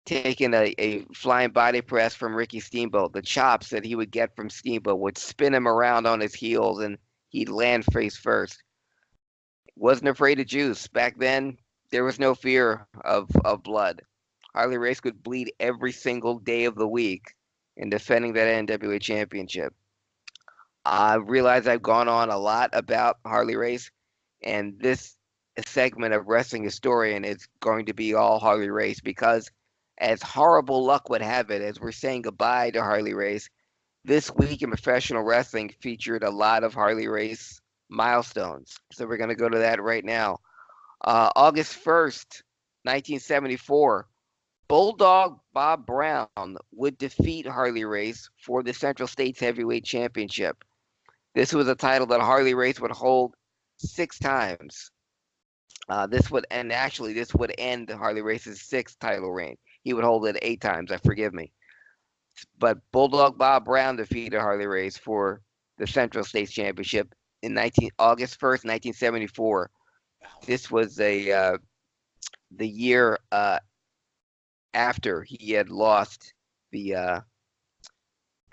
taking a flying body press from Ricky Steamboat. The chops that he would get from Steamboat would spin him around on his heels and he'd land face first. Wasn't afraid of juice. Back then, there was no fear of blood. Harley Race could bleed every single day of the week in defending that NWA championship. I realize I've gone on a lot about Harley Race, and this segment of Wrestling Historian is going to be all Harley Race because, as horrible luck would have it, as we're saying goodbye to Harley Race, this week in professional wrestling featured a lot of Harley Race milestones. So we're going to go to that right now. August 1st, 1974, Bulldog Bob Brown would defeat Harley Race for the Central States Heavyweight Championship. This was a title that Harley Race would hold 6 times. This would end Harley Race's 6th title reign. He would hold it 8 times, forgive me. But Bulldog Bob Brown defeated Harley Race for the Central States Championship in August 1st, 1974. This was the year after he had lost the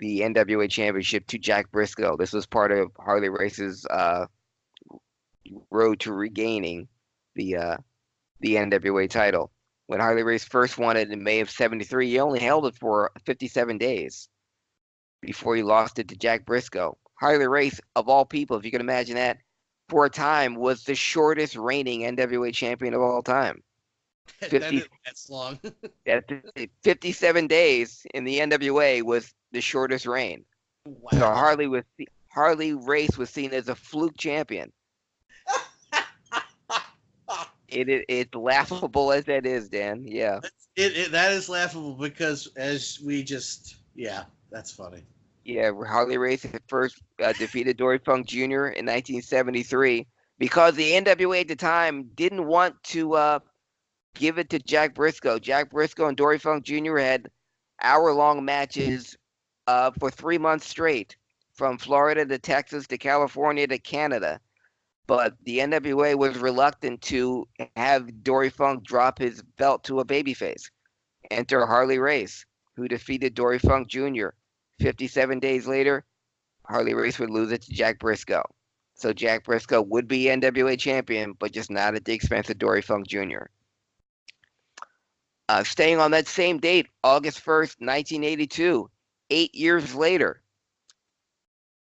NWA Championship to Jack Briscoe. This was part of Harley Race's road to regaining the NWA title. When Harley Race first won it in May of '73, he only held it for 57 days before he lost it to Jack Briscoe. Harley Race, of all people, if you can imagine that, for a time was the shortest reigning NWA champion of all time. 50, That's long. 57 days in the NWA was the shortest reign. Wow. So Harley Race was seen as a fluke champion. It's laughable as that is, Dan. Yeah. That is laughable because that's funny. Yeah, Harley Race at first defeated Dory Funk Jr. in 1973 because the NWA at the time didn't want to give it to Jack Briscoe. Jack Briscoe and Dory Funk Jr. had hour-long matches for 3 months straight, from Florida to Texas to California to Canada. But the NWA was reluctant to have Dory Funk drop his belt to a babyface. Enter Harley Race, who defeated Dory Funk Jr. 57 days later, Harley Race would lose it to Jack Briscoe. So Jack Briscoe would be NWA champion, but just not at the expense of Dory Funk Jr. Staying on that same date, August 1st, 1982, 8 years later,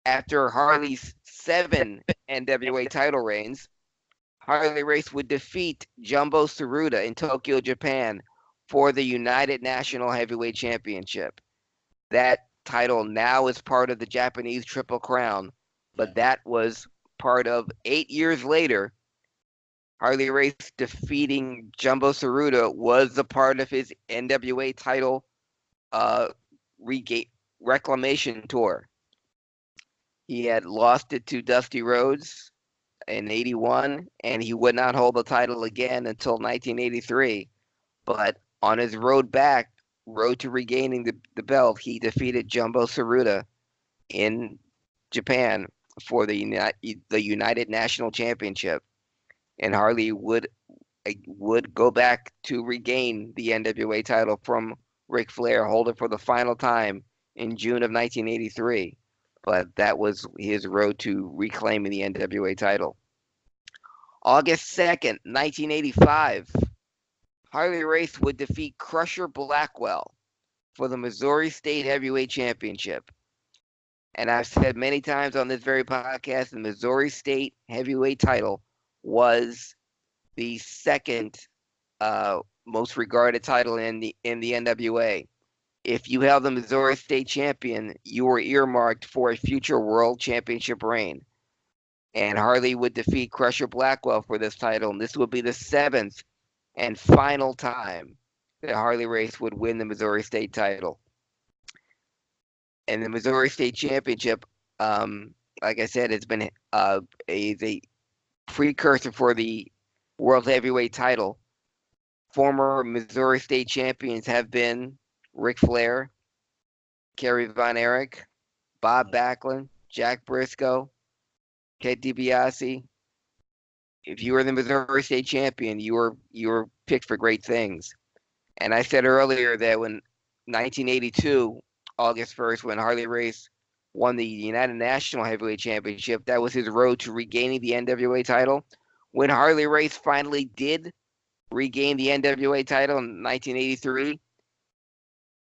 after Harley's 7 NWA title reigns, Harley Race would defeat Jumbo Tsuruta in Tokyo, Japan for the United National Heavyweight Championship. That title now is part of the Japanese Triple Crown, but that was part of 8 years later. Harley Race defeating Jumbo Tsuruta was a part of his NWA title reclamation tour. He had lost it to Dusty Rhodes in 81, and he would not hold the title again until 1983. But on his road to regaining the belt, he defeated Jumbo Tsuruta in Japan for the United National Championship. And Harley would go back to regain the NWA title from Ric Flair, hold it for the final time in June of 1983. But that was his road to reclaiming the NWA title. August 2nd, 1985, Harley Race would defeat Crusher Blackwell for the Missouri State Heavyweight Championship. And I've said many times on this very podcast, the Missouri State Heavyweight title was the second most regarded title in the NWA. If you held the Missouri State Champion, you were earmarked for a future World Championship reign. And Harley would defeat Crusher Blackwell for this title, and this would be the 7th and final time that Harley Race would win the Missouri State title. And the Missouri State Championship, like I said, it's been a precursor for the World Heavyweight title. Former Missouri State champions have been Ric Flair, Kerry Von Erich, Bob Backlund, Jack Briscoe, Ted DiBiase. If you were the Missouri State champion, you were picked for great things. And I said earlier that when 1982, August 1st, when Harley Race won the United National Heavyweight Championship, that was his road to regaining the NWA title. When Harley Race finally did regain the NWA title in 1983,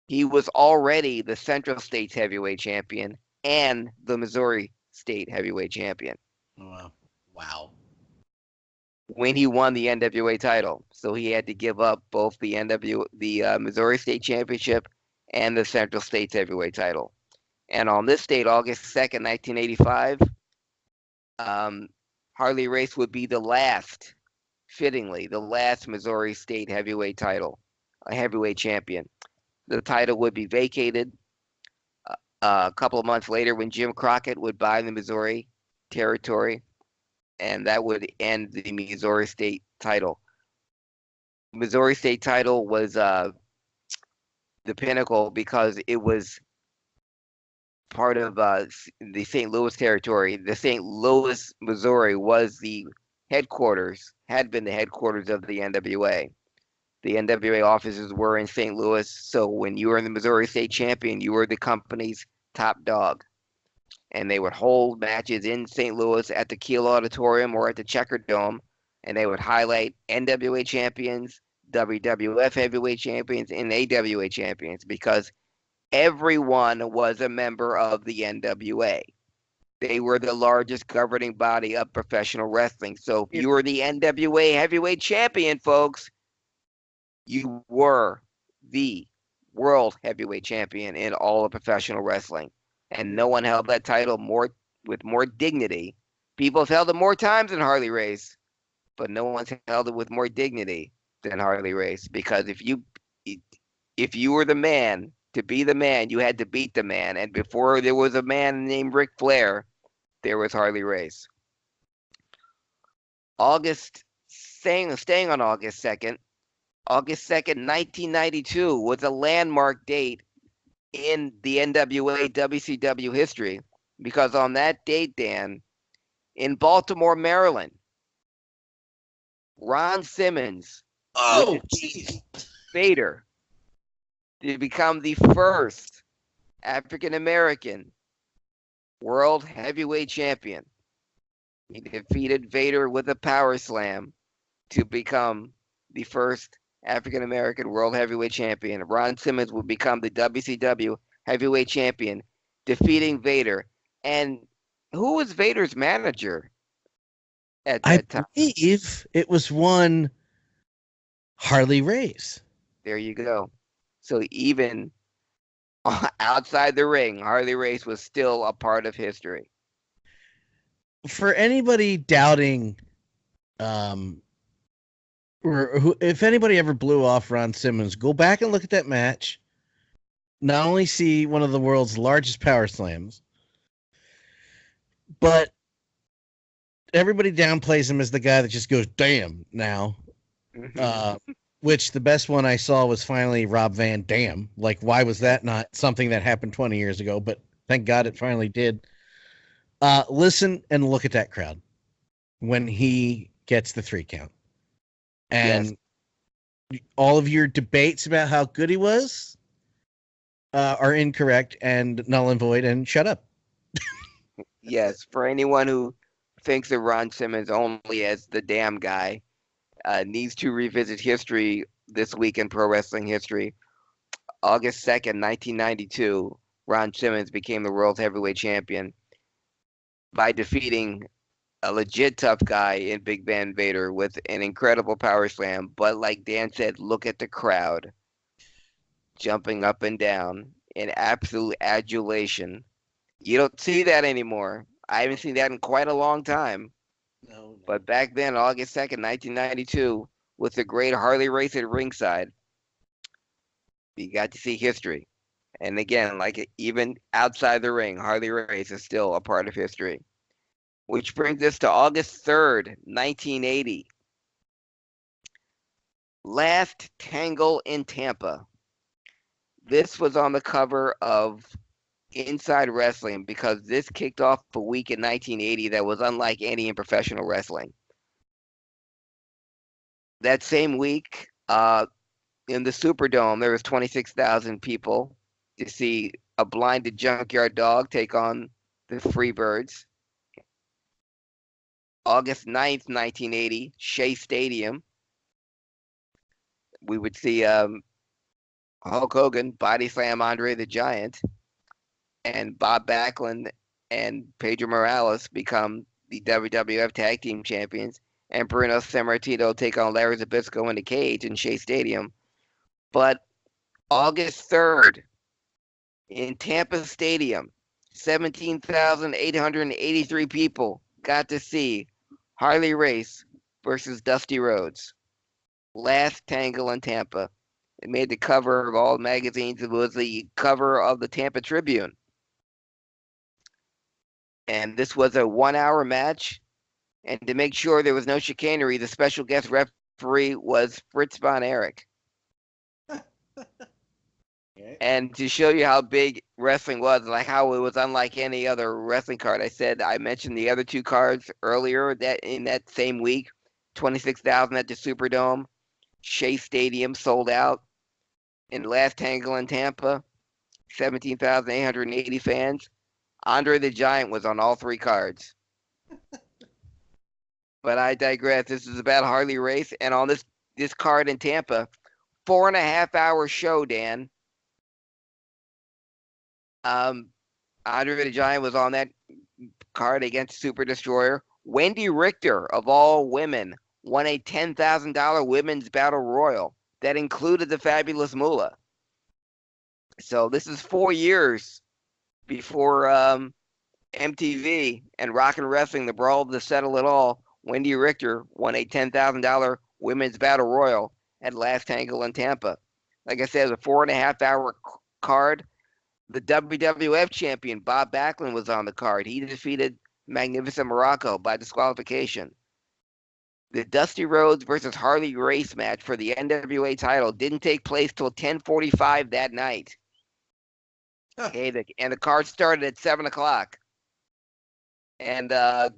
he was already the Central States Heavyweight Champion and the Missouri State Heavyweight Champion. Wow. When he won the NWA title, so he had to give up both the Missouri State Championship and the Central States Heavyweight title. And on this date, August 2nd, 1985, Harley Race would be fittingly, the last Missouri State Heavyweight title, a heavyweight champion. The title would be vacated a couple of months later when Jim Crockett would buy the Missouri territory, and that would end the Missouri State title. Missouri State title was the pinnacle because it was part of the St. Louis territory. The St. Louis, Missouri was the headquarters, had been the headquarters of the NWA. The NWA offices were in St. Louis, so when you were the Missouri State Champion, you were the company's top dog. And they would hold matches in St. Louis at the Kiel Auditorium or at the Checker Dome, and they would highlight NWA champions, WWF heavyweight champions, and AWA champions because everyone was a member of the NWA. They were the largest governing body of professional wrestling. So if you were the NWA heavyweight champion, folks, you were the world heavyweight champion in all of professional wrestling. And no one held that title with more dignity. People have held it more times than Harley Race, but no one's held it with more dignity than Harley Race. Because if you were the man, to be the man, you had to beat the man. And before there was a man named Ric Flair, there was Harley Race. Staying on August 2nd, 1992 was a landmark date in the NWA WCW history, because on that date, Dan, in Baltimore, Maryland, Ron Simmons would defeat Vader to become the first African American world heavyweight champion. He defeated Vader with a power slam to become the first African American world heavyweight champion. Ron Simmons would become the WCW heavyweight champion, defeating Vader. And who was Vader's manager at that time? I believe it was one Harley Race. There you go. So even outside the ring, Harley Race was still a part of history. For anybody doubting, if anybody ever blew off Ron Simmons, go back and look at that match. Not only see one of the world's largest power slams, but everybody downplays him as the guy that just goes, damn, now. Which the best one I saw was finally Rob Van Dam. Like, why was that not something that happened 20 years ago? But thank God it finally did. Listen and look at that crowd when he gets the 3 count. And all of your debates about how good he was are incorrect and null and void, and shut up. Yes, for anyone who thinks of Ron Simmons only as the damn guy, needs to revisit history this week in pro wrestling history. August 2nd, 1992, Ron Simmons became the world heavyweight champion by defeating a legit tough guy in Big Van Vader with an incredible power slam. But like Dan said, look at the crowd jumping up and down in absolute adulation. You don't see that anymore. I haven't seen that in quite a long time. No. But back then, August 2nd, 1992, with the great Harley Race at ringside, you got to see history. And again, like even outside the ring, Harley Race is still a part of history. Which brings us to August 3rd, 1980. Last Tangle in Tampa. This was on the cover of Inside Wrestling because this kicked off a week in 1980 that was unlike any in professional wrestling. That same week, in the Superdome, there was 26,000 people to see a blinded Junkyard Dog take on the Freebirds. August 9th, 1980, Shea Stadium. We would see Hulk Hogan body slam Andre the Giant, and Bob Backlund and Pedro Morales become the WWF Tag Team Champions, and Bruno Sammartino take on Larry Zbyszko in the cage in Shea Stadium. But August 3rd, in Tampa Stadium, 17,883 people got to see Harley Race versus Dusty Rhodes. Last Tangle in Tampa. It made the cover of all magazines. It was the cover of the Tampa Tribune. And this was a 1-hour match. And to make sure there was no chicanery, the special guest referee was Fritz von Erich. And to show you how big wrestling was, like how it was unlike any other wrestling card, I mentioned the other 2 cards earlier that in that same week, 26,000 at the Superdome, Shea Stadium sold out. In Last Tangle in Tampa, 17,880 fans. Andre the Giant was on all 3 cards. But I digress. This is about Harley Race, and on this card in Tampa, 4.5-hour show, Dan. Andre the Giant was on that card against Super Destroyer. Wendy Richter, of all women, won a $10,000 women's battle royal that included the Fabulous Moolah. So this is 4 years before MTV and Rock and Wrestling, the brawl to settle it all. Wendy Richter won a $10,000 women's battle royal at Last Angle in Tampa. Like I said, it was a 4.5-hour card. The WWF champion Bob Backlund was on the card. He defeated Magnificent Morocco by disqualification. The Dusty Rhodes versus Harley Race match for the NWA title didn't take place till 10:45 that night. Okay, and the card started at 7 o'clock. And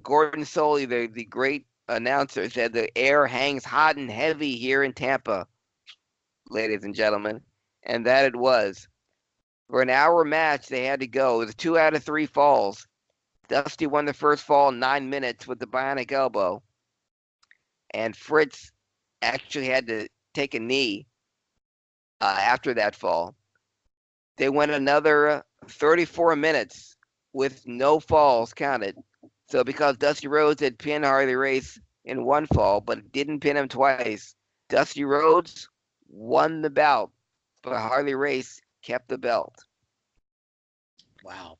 Gordon Soley, the great announcer, said the air hangs hot and heavy here in Tampa, ladies and gentlemen. And that it was. For an hour match, they had to go. It was 2 out of 3 falls. Dusty won the first fall in 9 minutes with the bionic elbow. And Fritz actually had to take a knee after that fall. They went another 34 minutes with no falls counted. So because Dusty Rhodes had pinned Harley Race in 1 fall, but didn't pin him twice, Dusty Rhodes won the bout, but Harley Race kept the belt. Wow.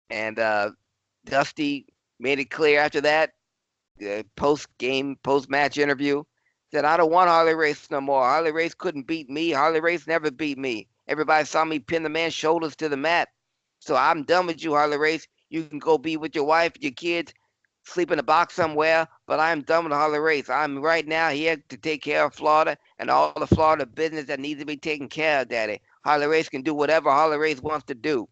And Dusty made it clear after that, post-match interview, said, I don't want Harley Race no more. Harley Race couldn't beat me. Harley Race never beat me. Everybody saw me pin the man's shoulders to the mat. So I'm done with you, Harley Race. You can go be with your wife, your kids, sleep in a box somewhere, but I'm done with Harley Race. I'm right now here to take care of Florida and all the Florida business that needs to be taken care of, Daddy. Harley Race can do whatever Harley Race wants to do.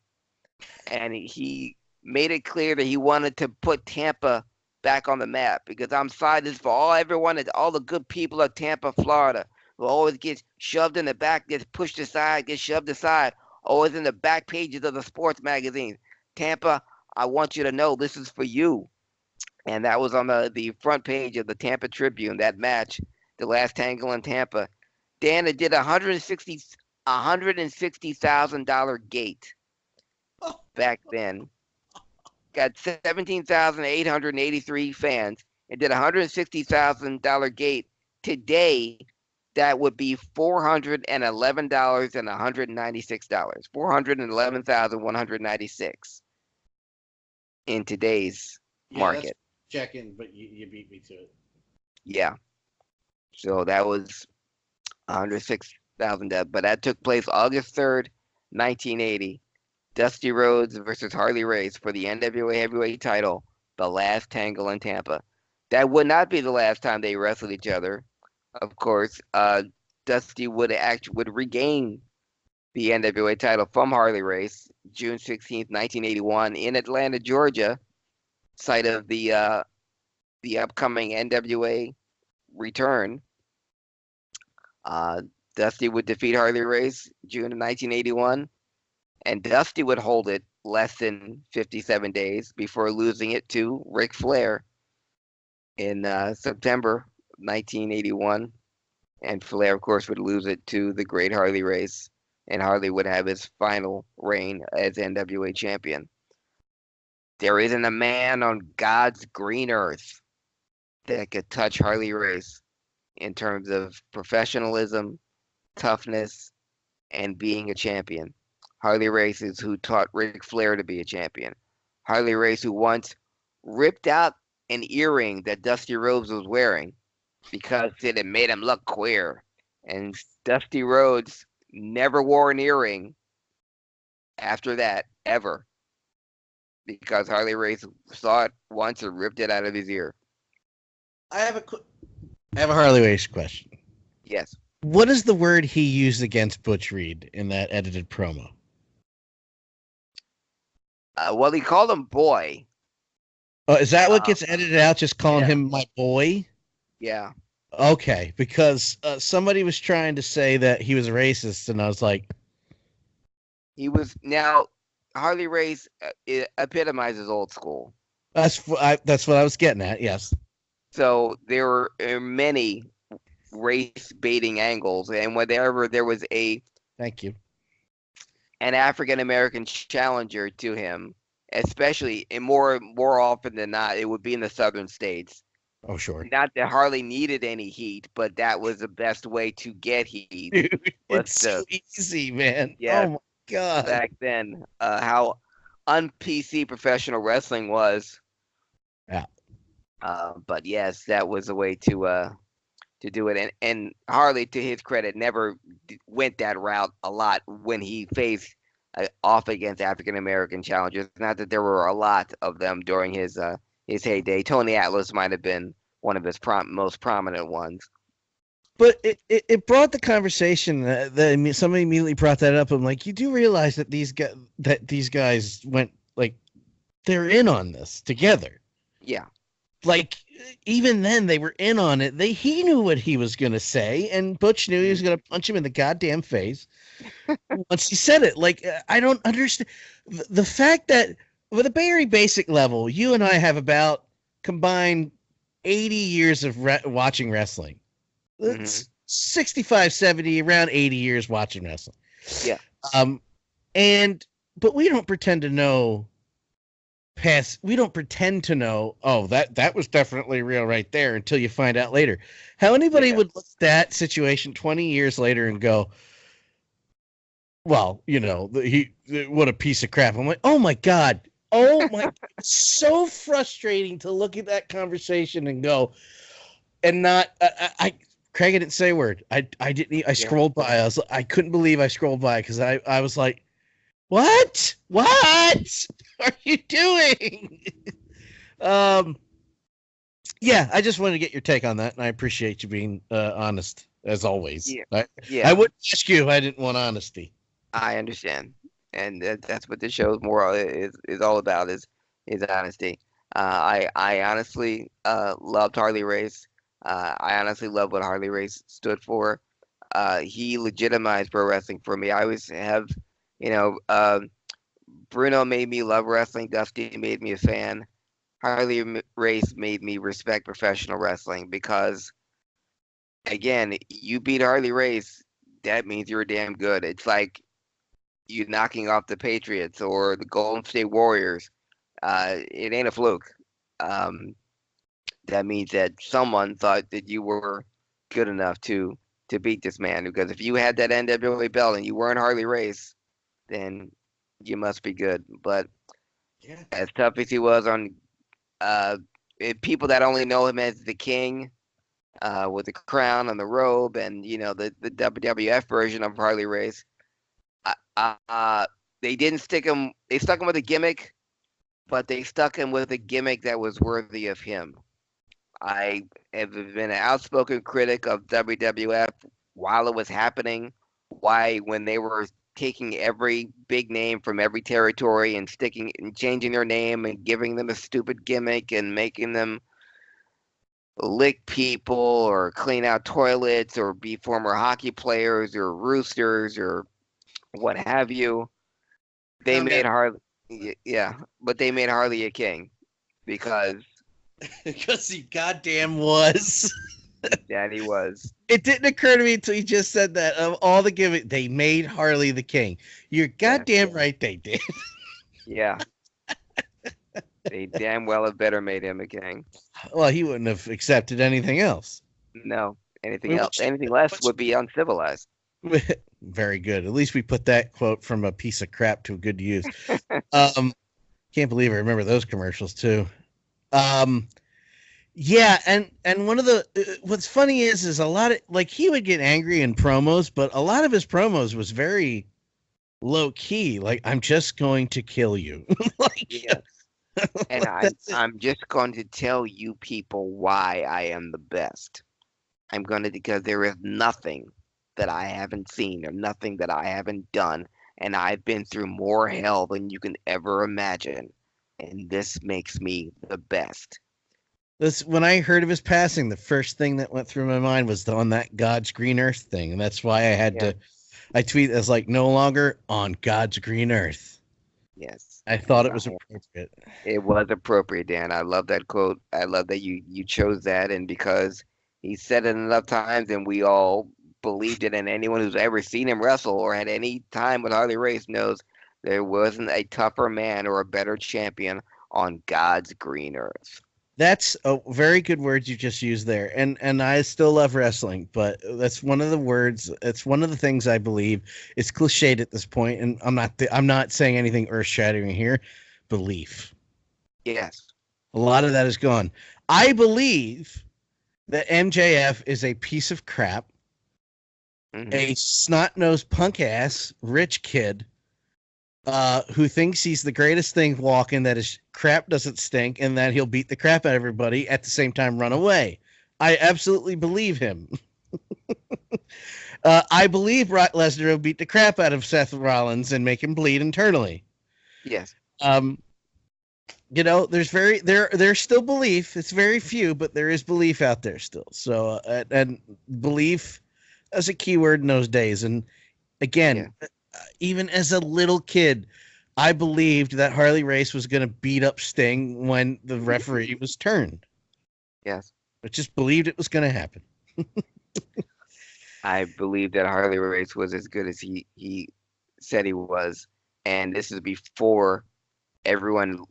And he made it clear that he wanted to put Tampa back on the map, because I'm sorry, this is for everyone, all the good people of Tampa, Florida, who always gets shoved in the back, gets pushed aside, gets shoved aside, always in the back pages of the sports magazines. Tampa, I want you to know this is for you. And that was on the front page of the Tampa Tribune, that match, the Last Angle in Tampa. Dan, it did $160,000 gate back then. Got 17,883 fans. It did $160,000 gate. Today, that would be $411,196. $411,196 in today's market. Check in, but you beat me to it. Yeah. So that was $106,000. But that took place August 3rd, 1980. Dusty Rhodes versus Harley Race for the NWA Heavyweight title, the Last Angle in Tampa. That would not be the last time they wrestled each other. Of course, Dusty would regain the NWA title from Harley Race June 16th, 1981 in Atlanta, Georgia, site of the upcoming NWA return. Dusty would defeat Harley Race June of 1981. And Dusty would hold it less than 57 days before losing it to Ric Flair in September 1981. And Flair, of course, would lose it to the great Harley Race. And Harley would have his final reign as NWA champion. There isn't a man on God's green earth that could touch Harley Race in terms of professionalism, toughness, and being a champion. Harley Race is who taught Ric Flair to be a champion. Harley Race, who once ripped out an earring that Dusty Rhodes was wearing because it made him look queer. And Dusty Rhodes never wore an earring after that, ever. Because Harley Race saw it once and ripped it out of his ear. I have a Harley Race question. Yes. What is the word he used against Butch Reed in that edited promo? Well, he called him boy. Oh, is that what gets edited out? Just calling him my boy? Yeah. Okay, because somebody was trying to say that he was racist, and I was like, he was. Now, Harley Race epitomizes old school. That's what I was getting at. Yes. So there were many race baiting angles, and whenever there was thank you, an African American challenger to him, especially and more often than not, it would be in the southern states. Oh, sure. Not that Harley needed any heat, but that was the best way to get heat. Dude, Was it's to so easy, man. yeah, Oh my God. back then, how un-PC professional wrestling was. Yeah. But yes, that was a way to do it. And Harley, to his credit, never went that route a lot when he faced off against African American challengers. Not that there were a lot of them during his heyday. Tony Atlas might have been one of his most prominent ones. But it brought the conversation that somebody immediately brought that up. I'm like, you do realize that these guys went like they're in on this together. Yeah. Like even then they were in on it. He knew what he was gonna say, and Butch knew he was gonna punch him in the goddamn face once he said it. Like I don't understand the fact that with a very basic level, you and I have about combined 80 years of watching wrestling. It's 65, 70, around 80 years watching wrestling. Yeah. But we don't pretend to know we don't pretend to know, oh, that was definitely real right there until you find out later. How anybody would look at that situation 20 years later and go, well, what a piece of crap. I'm like, oh my God. Oh my, so frustrating to look at that conversation and go, and not, Craig didn't say a word. I didn't. I scrolled by. I couldn't believe I scrolled by because I was like, "What? What are you doing?" Yeah. I just wanted to get your take on that, and I appreciate you being honest as always. Yeah. I wouldn't ask you if I didn't want honesty. I understand, and that's what this show is all about is honesty. I honestly loved Harley Race. I honestly love what Harley Race stood for. He legitimized pro wrestling for me. I always have, Bruno made me love wrestling. Dusty made me a fan. Harley Race made me respect professional wrestling because, again, you beat Harley Race, that means you're damn good. It's like you knocking off the Patriots or the Golden State Warriors. It ain't a fluke. That means that someone thought that you were good enough to beat this man. Because if you had that NWA belt and you weren't Harley Race, then you must be good. But as tough as he was on people that only know him as the King, with the crown and the robe, and the WWF version of Harley Race, they didn't stick him. They stuck him with a gimmick, but they stuck him with a gimmick that was worthy of him. I have been an outspoken critic of WWF while it was happening. Why, when they were taking every big name from every territory and changing their name and giving them a stupid gimmick and making them lick people or clean out toilets or be former hockey players or roosters or what have you, they made Harley, but they made Harley a king because he goddamn was. That he was. It didn't occur to me until you just said that. Of all the gimmicks, they made Harley the king. You're goddamn right they did. Yeah. They damn well have better made him a king. Well, he wouldn't have accepted anything else. No, anything less would be uncivilized. Very good. At least we put that quote from a piece of crap to a good use. Can't believe I remember those commercials too. Yeah, and one of the what's funny is a lot of, like, he would get angry in promos, but a lot of his promos was very low key. Like, I'm just going to kill you. And I'm just going to tell you people why I am the best. Because there is nothing that I haven't seen or nothing that I haven't done, and I've been through more hell than you can ever imagine, and this makes me the best. When I heard of his passing, the first thing that went through my mind was on that God's Green Earth thing, and that's why I tweet as like, no longer on God's Green Earth. Yes. I thought it was appropriate. It was appropriate, Dan. I love that quote. I love that you chose that, and because he said it enough times and we all believed it, and anyone who's ever seen him wrestle or had any time with Harley Race knows There wasn't a tougher man or a better champion on God's green earth. That's a very good word you just used there. And I still love wrestling, but that's one of the words, it's one of the things I believe. It's cliched at this point, and I'm not saying anything earth-shattering here. Belief. Yes. A lot of that is gone. I believe that MJF is a piece of crap, a snot-nosed punk-ass rich kid who thinks he's the greatest thing walking, that his crap doesn't stink, and that he'll beat the crap out of everybody at the same time run away. I absolutely believe him. I believe Brock Lesnar will beat the crap out of Seth Rollins and make him bleed internally. Yes. There's still belief. It's very few, but there is belief out there still. So, and belief is a key word in those days. And again, even as a little kid, I believed that Harley Race was going to beat up Sting when the referee was turned. Yes. I just believed it was going to happen. I believe that Harley Race was as good as he said he was. And this is before everyone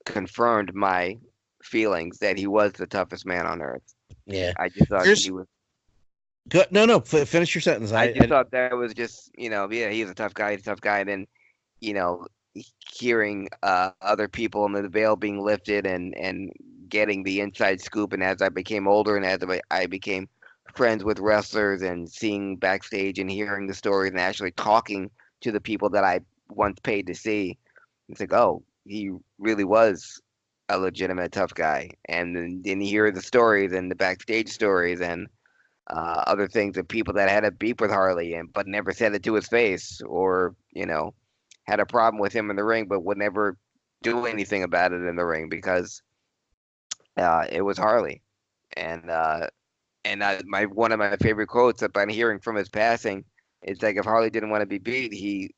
confirmed my feelings that he was the toughest man on earth. Yeah. I just thought he was. Good. No. Finish your sentence. I just thought that was just, he's a tough guy. He's a tough guy. And then, hearing other people and the veil being lifted and getting the inside scoop. And as I became older and as I became friends with wrestlers and seeing backstage and hearing the stories and actually talking to the people that I once paid to see, it's like, oh, he really was a legitimate tough guy. And then you hear the stories and the backstage stories and other things of people that had a beef with Harley but never said it to his face, or had a problem with him in the ring but would never do anything about it in the ring because it was Harley. And one of my favorite quotes that I'm hearing from his passing is like, if Harley didn't want to be beat, he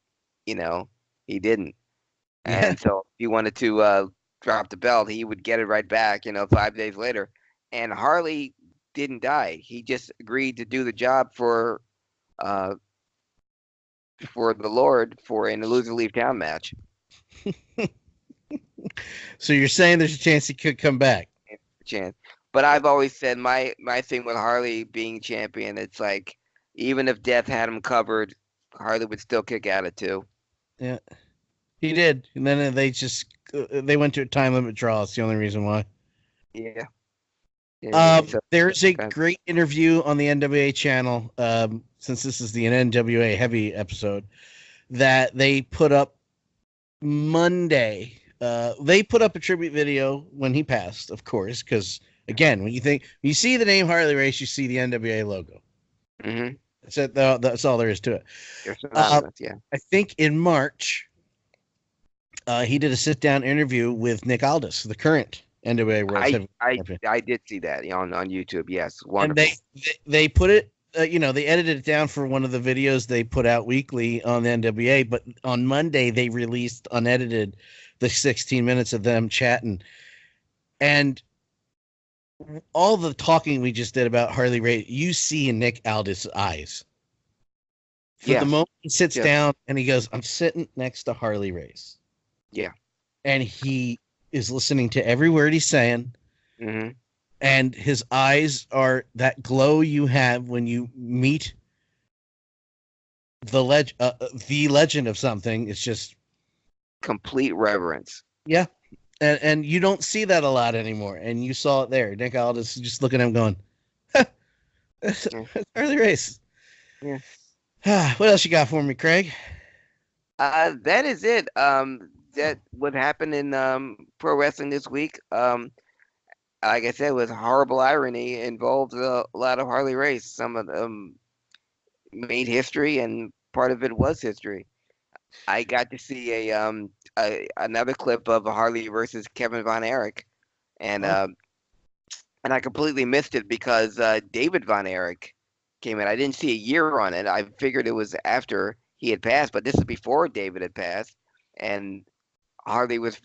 didn't. And so if he wanted to drop the belt, he would get it right back 5 days later. And Harley didn't die. He just agreed to do the job for the Lord in a loser leave town match. So you're saying there's a chance he could come back? Chance. But I've always said my thing with Harley being champion, it's like, even if death had him covered, Harley would still kick out at 2. Yeah, he did. And then they went to a time limit draw. It's the only reason why. Yeah. There's a great interview on the NWA channel, since this is the NWA heavy episode, that they put up Monday. They put up a tribute video when he passed, of course, because again, when you see the name Harley Race, you see the NWA logo. Mm-hmm. That's all there is to it. Yeah. I think in March, he did a sit-down interview with Nick Aldis, the current NWA World Heavyweight Champion. I did see that on YouTube. Yes, wonderful. And they put it, they edited it down for one of the videos they put out weekly on the NWA. But on Monday, they released unedited the 16 minutes of them chatting, and all the talking we just did about Harley Race, you see in Nick Aldis' eyes. For the moment he sits down and he goes, "I'm sitting next to Harley Race." Yeah, and he is listening to every word he's saying. Mm-hmm. And his eyes are that glow you have when you meet the legend of something. It's just complete reverence. Yeah. And you don't see that a lot anymore. And you saw it there. Nick Aldis just looking at him going, that's Harley Race. Yeah. What else you got for me, Craig? That is it. That what happened in pro wrestling this week. Like I said, with horrible irony, involved a lot of Harley Race. Some of them made history, and part of it was history. I got to see another clip of Harley versus Kevin Von Erich, and I completely missed it because David Von Erich came in. I didn't see a year on it. I figured it was after he had passed, but this is before David had passed, and Harley was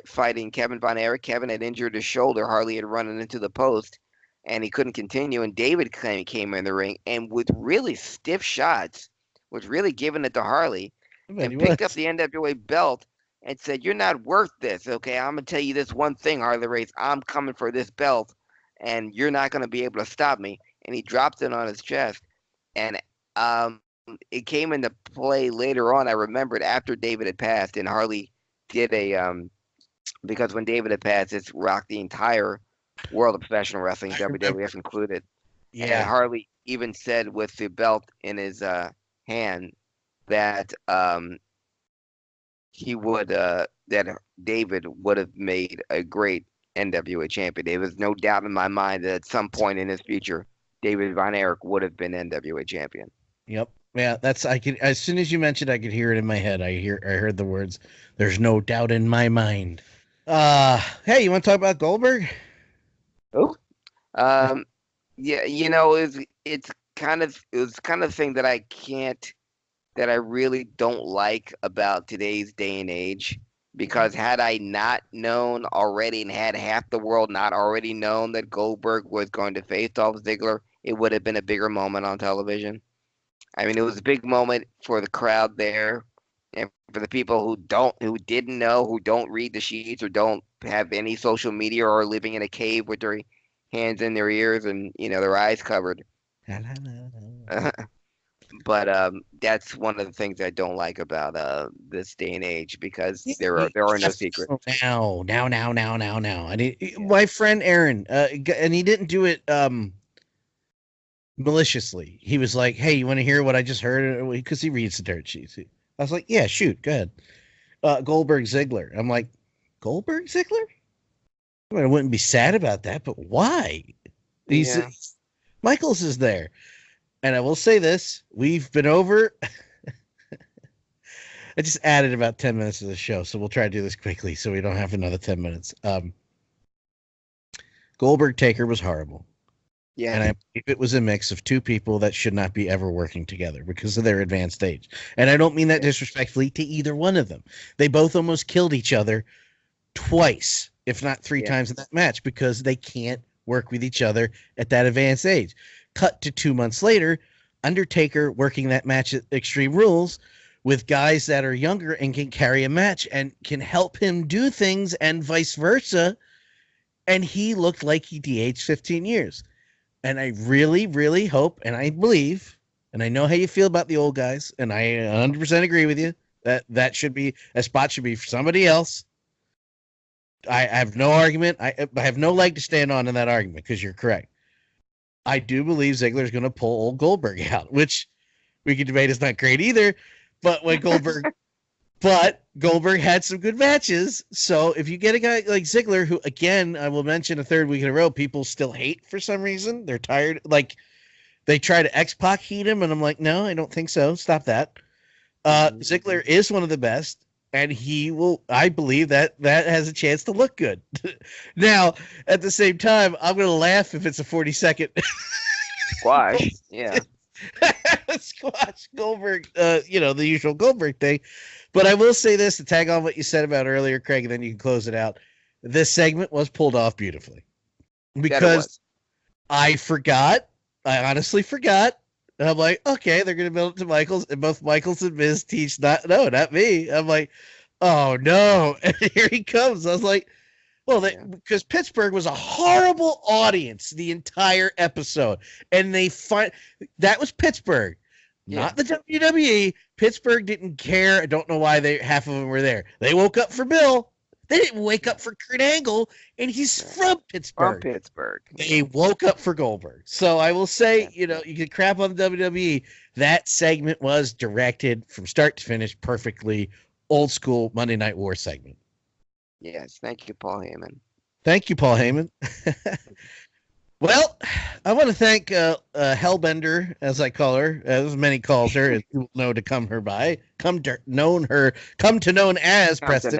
fighting Kevin Von Erich. Kevin had injured his shoulder. Harley had run into the post, and he couldn't continue. And David came in the ring and with really stiff shots, was really giving it to Harley. bet he and picked up was. the NWA belt and said, "You're not worth this, okay? I'm gonna tell you this one thing, Harley Race. I'm coming for this belt, and you're not gonna be able to stop me." And he dropped it on his chest, and it came into play later on. I remembered after David had passed, and Harley did a because when David had passed, it's rocked the entire world of professional wrestling, I remember. WWF included. And Yeah. Harley even said with the belt in his hand that he would that David would have made a great NWA champion. There was no doubt in my mind that at some point in his future, David Von Erich would have been NWA champion. Yep. Yeah, that's I could as soon as you mentioned I could hear it in my head. I heard the words, there's no doubt in my mind. Hey, you want to talk about Goldberg? Oh, um, yeah, it was kind of thing that I really don't like about today's day and age. Because had I not known already and had half the world not already known that Goldberg was going to face Dolph Ziggler, it would have been a bigger moment on television. I mean, it was a big moment for the crowd there, and for the people who didn't know, who don't read the sheets or don't have any social media or are living in a cave with their hands in their ears and their eyes covered. But that's one of the things I don't like about this day and age because there are no secrets. Now. Yeah. My friend Aaron, and he didn't do it maliciously. He was like, "Hey, you want to hear what I just heard?" Because he reads the dirt sheets. I was like, "Yeah, shoot, go ahead." Goldberg Ziggler. I'm like, Goldberg Ziggler? I mean, I wouldn't be sad about that, but why? Yeah. Michaels is there. And I will say this, we've been over. I just added about 10 minutes to the show, so we'll try to do this quickly so we don't have another 10 minutes. Goldberg Taker was horrible. Yeah. And I believe it was a mix of two people that should not be ever working together because of their advanced age. And I don't mean that disrespectfully to either one of them. They both almost killed each other twice, if not three times in that match because they can't work with each other at that advanced age. Cut to 2 months later, Undertaker working that match at Extreme Rules with guys that are younger and can carry a match and can help him do things and vice versa. And he looked like he de-aged 15 years. And I really, really hope and I believe, and I know how you feel about the old guys, and I 100% agree with you that should be a spot should be for somebody else. I have no argument. I have no leg to stand on in that argument because you're correct. I do believe Ziggler's going to pull old Goldberg out, which we can debate is not great either. But Goldberg had some good matches. So if you get a guy like Ziggler, who again I will mention a third week in a row, people still hate for some reason. They're tired. Like they try to X-Pac heat him, and I'm like, no, I don't think so. Stop that. Ziggler is one of the best. And he will, I believe that has a chance to look good. Now, at the same time, I'm going to laugh if it's a 40-second Squash. Yeah. squash Goldberg, the usual Goldberg thing. But I will say this to tag on what you said about earlier, Craig, and then you can close it out. This segment was pulled off beautifully because I honestly forgot. And I'm like, okay, they're going to build it to Michaels, and both Michaels and Miz teach not me. I'm like, oh no, and here he comes. I was like, well, because Pittsburgh was a horrible audience the entire episode, and that was Pittsburgh, not the WWE. Pittsburgh didn't care. I don't know why half of them were there. They woke up for Bill. They didn't wake up for Kurt Angle, and he's from Pittsburgh. They woke up for Goldberg. So I will say, you could crap on the WWE. That segment was directed from start to finish perfectly. Old school Monday Night War segment. Yes. Thank you, Paul Heyman. Thank you, Paul Heyman. Well, I want to thank Hellbender, as I call her, as many calls her, as you know to come to known as Preston.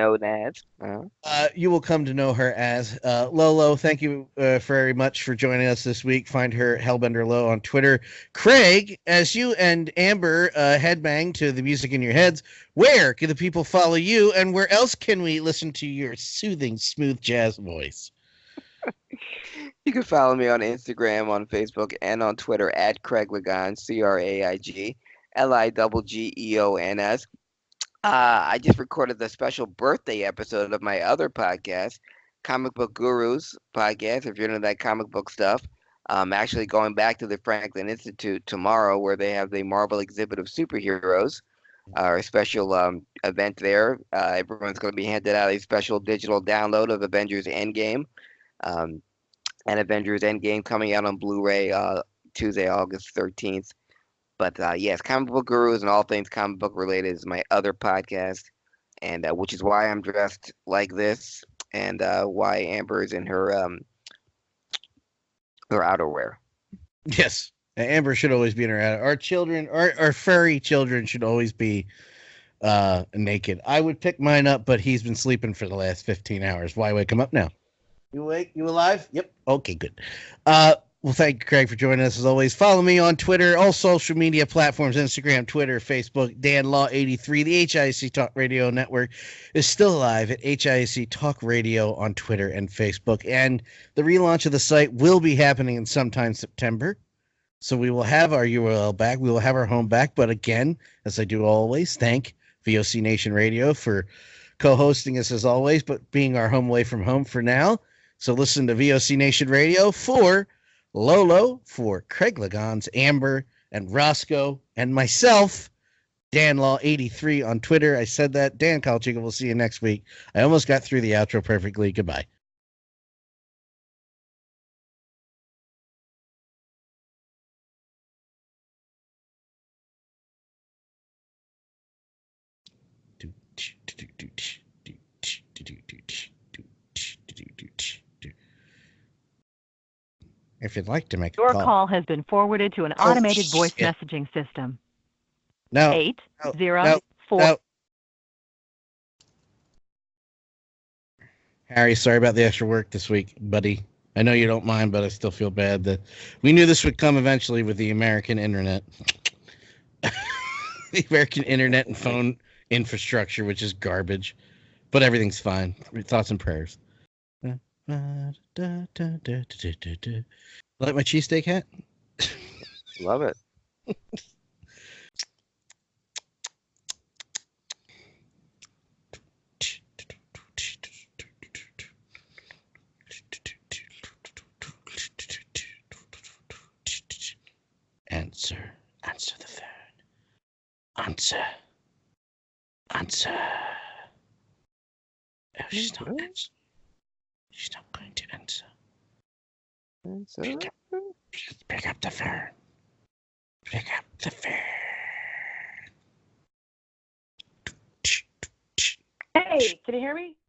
You will come to know her as Lolo. Thank you very much for joining us this week. Find her Hellbender Low on Twitter. Craig, as you and Amber headbang to the music in your heads, where can the people follow you, and where else can we listen to your soothing, smooth jazz voice? You can follow me on Instagram, on Facebook, and on Twitter at Craig Ligons, CraigLiggeons. I just recorded the special birthday episode of my other podcast, Comic Book Gurus podcast. If you're into that comic book stuff, I'm actually going back to the Franklin Institute tomorrow, where they have the Marvel exhibit of superheroes. Our special event there. Everyone's going to be handed out a special digital download of Avengers Endgame, um, and Avengers Endgame coming out on Blu-ray Tuesday, August 13th. But yes, Comic Book Gurus and all things comic book related is my other podcast, and which is why I'm dressed like this, and why Amber is in her outerwear. Yes. Amber should always be in our children, our furry children should always be naked. I would pick mine up, but he's been sleeping for the last 15 hours. Why wake him up now? You awake? You alive? Yep. Okay, good. Well, thank you, Craig, for joining us as always. Follow me on Twitter, all social media platforms, Instagram, Twitter, Facebook, Dan Law 83. The HIAC Talk Radio Network is still alive at HIAC Talk Radio on Twitter and Facebook. And the relaunch of the site will be happening in sometime September. So we will have our URL back. We will have our home back. But again, as I do always, thank VOC Nation Radio for co-hosting us as always, but being our home away from home for now. So listen to VOC Nation Radio for Lolo, for Craig Lagans, Amber, and Roscoe, and myself, Dan Law 83 on Twitter. I said that. Dan Kalchiga, we'll see you next week. I almost got through the outro perfectly. Goodbye. If you'd like to make a Your call. call has been forwarded to an automated voice messaging system. No. 804. No. Harry, sorry about the extra work this week, buddy. I know you don't mind, but I still feel bad that we knew this would come eventually with the American internet. The American internet and phone infrastructure, which is garbage. But everything's fine. Thoughts and prayers. Like my cheesesteak hat? Love it. Answer the phone. Answer. Oh, she's not answering. She's not going to answer. Pick up the phone. Pick up the phone. Hey, can you hear me?